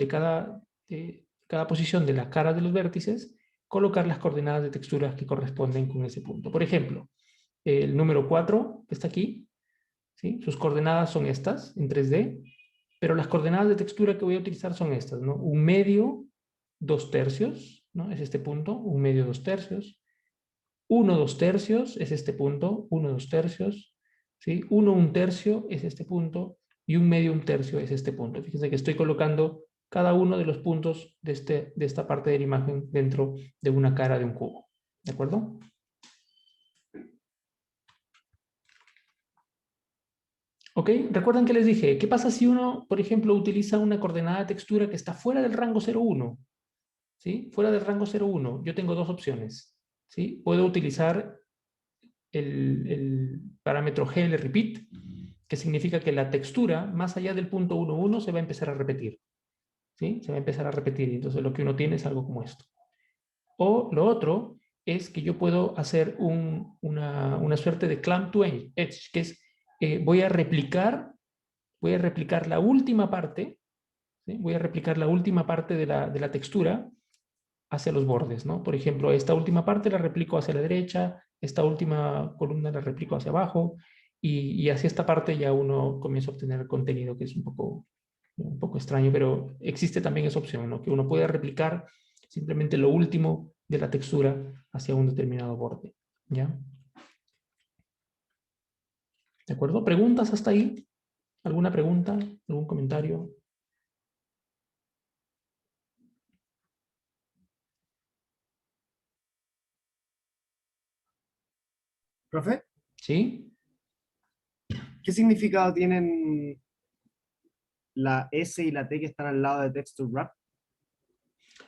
cada posición de las caras de los vértices, colocar las coordenadas de texturas que corresponden con ese punto. Por ejemplo, el número 4 que está aquí, ¿sí? Sus coordenadas son estas en 3D, pero las coordenadas de textura que voy a utilizar son estas, ¿no? 1/2, 2/3, ¿no? Es este punto, 1/2, 2/3. 1, 2/3 es este punto, 1, 2/3, ¿sí? 1, 1/3 es este punto, y 1/2, 1/3 es este punto. Fíjense que estoy colocando cada uno de los puntos de esta parte de la imagen dentro de una cara de un cubo. ¿De acuerdo? ¿Ok? ¿Recuerdan que les dije? ¿Qué pasa si uno, por ejemplo, utiliza una coordenada de textura que está fuera del rango 0,1? ¿Sí? Fuera del rango 0,1, yo tengo dos opciones. ¿Sí? Puedo utilizar el parámetro glRepeat, que significa que la textura, más allá del punto 1,1, se va a empezar a repetir. ¿Sí? Se va a empezar a repetir, y entonces lo que uno tiene es algo como esto. O lo otro es que yo puedo hacer una suerte de clamp to edge, que es, voy a replicar la última parte, ¿sí? Voy a replicar la última parte de la textura hacia los bordes, ¿no? Por ejemplo, esta última parte la replico hacia la derecha, esta última columna la replico hacia abajo, y hacia esta parte ya uno comienza a obtener contenido que es un poco extraño, pero existe también esa opción, ¿no? Que uno puede replicar simplemente lo último de la textura hacia un determinado borde, ¿ya? ¿De acuerdo? ¿Preguntas hasta ahí? ¿Alguna pregunta? ¿Algún comentario? Profe, ¿Sí? ¿qué significado tienen la S y la T que están al lado de Texture Wrap?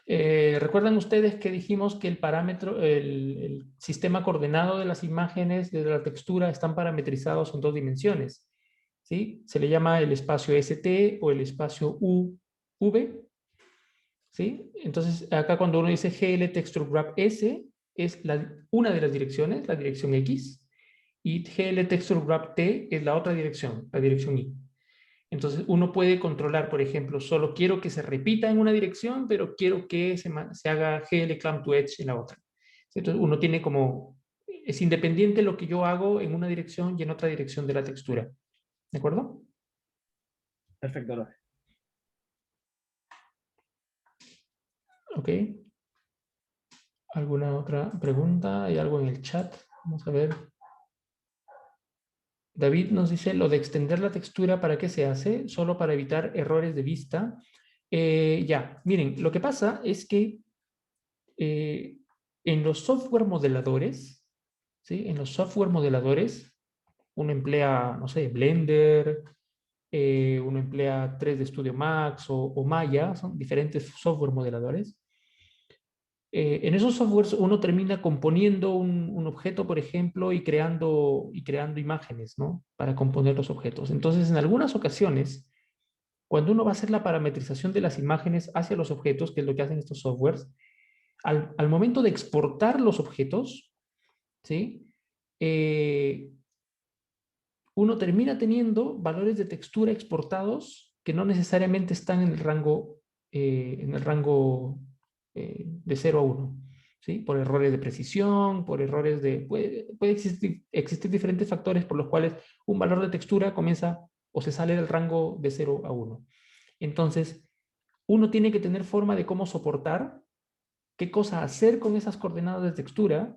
¿Recuerdan ustedes que dijimos que el parámetro, el sistema coordenado de las imágenes, de la textura, están parametrizados en 2 dimensiones? ¿Sí? Se le llama el espacio ST o el espacio UV. ¿Sí? Entonces, acá cuando uno dice glTextureWrap S, es una de las direcciones, la dirección X, y glTextureWrap T es la otra dirección, la dirección Y. Entonces uno puede controlar, por ejemplo, solo quiero que se repita en una dirección, pero quiero que se haga clamp to edge en la otra. Entonces uno tiene como, es independiente lo que yo hago en una dirección y en otra dirección de la textura. ¿De acuerdo? Perfecto, profe. Ok. ¿Alguna otra pregunta? ¿Hay algo en el chat? Vamos a ver. David nos dice lo de extender la textura, ¿para qué se hace? Solo para evitar errores de vista. Ya, miren, lo que pasa es que en los software modeladores, ¿sí? En los software modeladores, uno emplea, no sé, Blender, uno emplea 3D Studio Max o Maya, son diferentes software modeladores. En esos softwares uno termina componiendo un objeto, por ejemplo, y creando imágenes, ¿no? Para componer los objetos. Entonces, en algunas ocasiones, cuando uno va a hacer la parametrización de las imágenes hacia los objetos, que es lo que hacen estos softwares, al momento de exportar los objetos, ¿sí? Uno termina teniendo valores de textura exportados que no necesariamente están en el rango de 0 a 1, ¿sí? Por errores de precisión, por errores de... Puede existir diferentes factores por los cuales un valor de textura comienza o se sale del rango de 0 a 1. Entonces, uno tiene que tener forma de cómo soportar, qué cosa hacer con esas coordenadas de textura,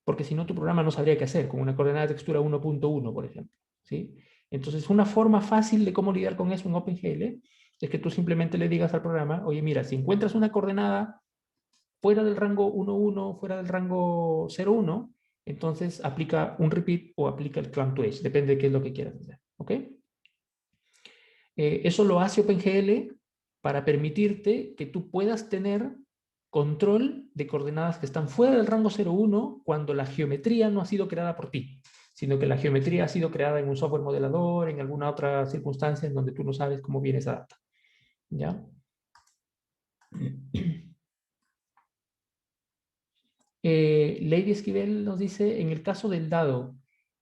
porque si no tu programa no sabría qué hacer con una coordenada de textura 1.1, por ejemplo, ¿sí? Entonces, una forma fácil de cómo lidiar con eso en OpenGL es que tú simplemente le digas al programa, oye, mira, si encuentras una coordenada fuera del rango 1.1, fuera del rango 0.1, entonces aplica un repeat o aplica el clamp to edge, depende de qué es lo que quieras hacer, ¿ok? Eso lo hace OpenGL para permitirte que tú puedas tener control de coordenadas que están fuera del rango 0.1 cuando la geometría no ha sido creada por ti, sino que la geometría ha sido creada en un software modelador, en alguna otra circunstancia en donde tú no sabes cómo viene esa data. ¿Ya? Lady Esquivel nos dice, en el caso del dado,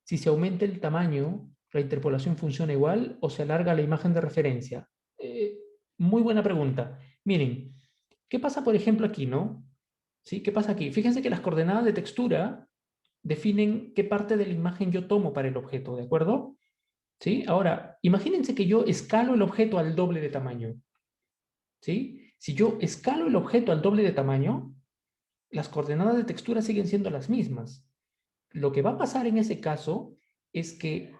si se aumenta el tamaño, ¿la interpolación funciona igual o se alarga la imagen de referencia? Muy buena pregunta. Miren, ¿qué pasa, por ejemplo, aquí, no? ¿Sí? ¿Qué pasa aquí? Fíjense que las coordenadas de textura definen qué parte de la imagen yo tomo para el objeto, ¿de acuerdo? ¿Sí? Ahora, imagínense que yo escalo el objeto al doble de tamaño. ¿Sí? Si yo escalo el objeto al doble de tamaño, las coordenadas de textura siguen siendo las mismas. Lo que va a pasar en ese caso es que,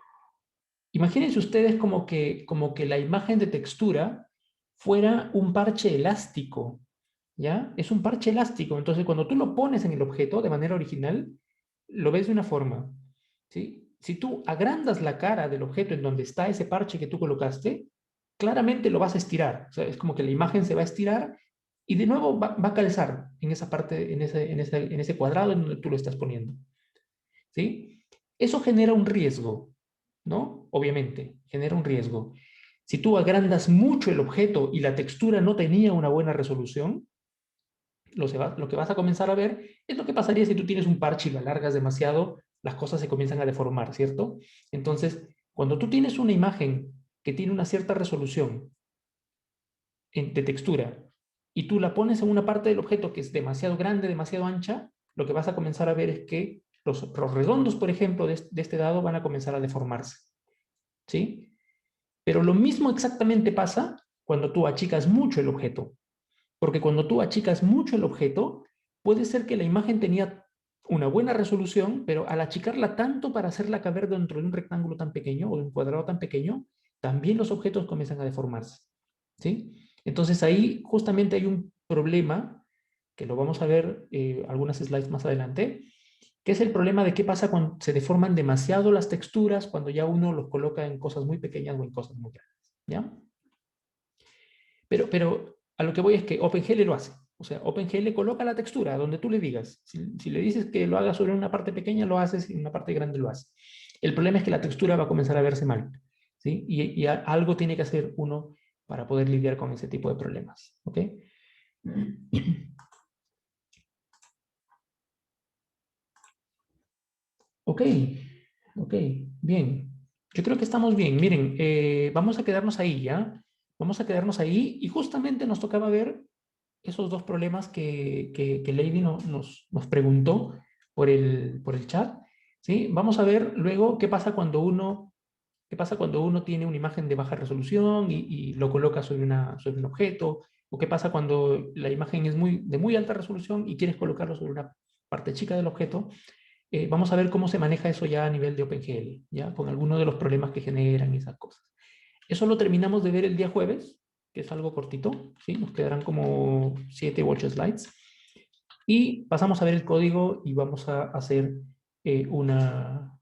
imagínense ustedes como que la imagen de textura fuera un parche elástico, ¿ya? Es un parche elástico, entonces cuando tú lo pones en el objeto de manera original, lo ves de una forma, ¿sí? Si tú agrandas la cara del objeto en donde está ese parche que tú colocaste, claramente lo vas a estirar, o sea, es como que la imagen se va a estirar y de nuevo va a calzar en esa parte, en ese cuadrado en donde tú lo estás poniendo, ¿sí? Eso genera un riesgo, ¿no? Obviamente, genera un riesgo. Si tú agrandas mucho el objeto y la textura no tenía una buena resolución, lo que vas a comenzar a ver es lo que pasaría si tú tienes un parche y lo alargas demasiado, las cosas se comienzan a deformar, ¿cierto? Entonces, cuando tú tienes una imagen que tiene una cierta resolución de textura y tú la pones en una parte del objeto que es demasiado grande, demasiado ancha, lo que vas a comenzar a ver es que los redondos, por ejemplo, de este dado van a comenzar a deformarse, ¿sí? Pero lo mismo exactamente pasa cuando tú achicas mucho el objeto. Porque cuando tú achicas mucho el objeto, puede ser que la imagen tenía una buena resolución, pero al achicarla tanto para hacerla caber dentro de un rectángulo tan pequeño o de un cuadrado tan pequeño, también los objetos comienzan a deformarse, ¿sí? Entonces ahí justamente hay un problema, que lo vamos a ver algunas slides más adelante, que es el problema de qué pasa cuando se deforman demasiado las texturas cuando ya uno los coloca en cosas muy pequeñas o en cosas muy grandes, ¿ya? Pero a lo que voy es que OpenGL lo hace. O sea, OpenGL coloca la textura donde tú le digas. Si le dices que lo haga sobre una parte pequeña, lo haces, y en una parte grande lo hace. El problema es que la textura va a comenzar a verse mal, ¿sí? Y algo tiene que hacer uno para poder lidiar con ese tipo de problemas, ¿ok? Ok, ok, bien. Yo creo que estamos bien. Miren, vamos a quedarnos ahí, ¿ya? Vamos a quedarnos ahí y justamente nos tocaba ver esos dos problemas que Lady nos preguntó por el chat, ¿sí? Vamos a ver luego qué pasa cuando uno tiene una imagen de baja resolución y lo coloca sobre un objeto, o qué pasa cuando la imagen es de muy alta resolución y quieres colocarlo sobre una parte chica del objeto. Vamos a ver cómo se maneja eso ya a nivel de OpenGL, ya con algunos de los problemas que generan y esas cosas. Eso lo terminamos de ver el día jueves, que es algo cortito, ¿sí? Nos quedarán como 7 u 8 slides. Y pasamos a ver el código y vamos a hacer una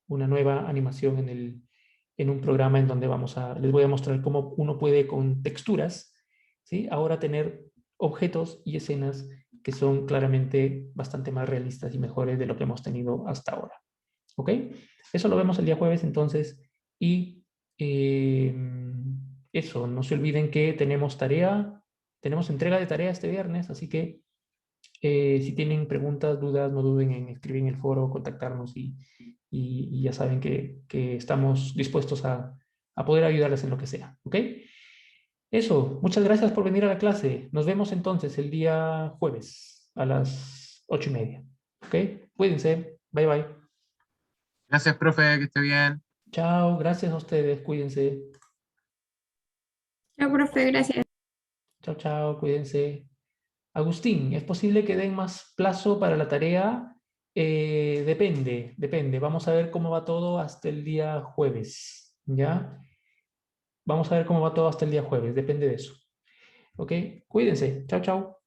nueva animación en un programa en donde les voy a mostrar cómo uno puede con texturas, ¿sí? Ahora tener objetos y escenas que son claramente bastante más realistas y mejores de lo que hemos tenido hasta ahora. ¿Ok? Eso lo vemos el día jueves entonces. Y eso, no se olviden que tenemos entrega de tarea este viernes, así que si tienen preguntas, dudas, no duden en escribir en el foro, contactarnos y ya saben que estamos dispuestos a poder ayudarles en lo que sea. ¿Ok? Eso, muchas gracias por venir a la clase. Nos vemos entonces el día jueves a las 8:30. ¿Ok? Cuídense. Bye bye. Gracias, profe, que esté bien. Chao, gracias a ustedes. Cuídense. Chao, profe, gracias. Chao, chao, cuídense. Agustín, ¿es posible que den más plazo para la tarea? Depende. Vamos a ver cómo va todo hasta el día jueves. ¿Ya? Vamos a ver cómo va todo hasta el día jueves. Depende de eso. ¿Ok? Cuídense. Chao, chao.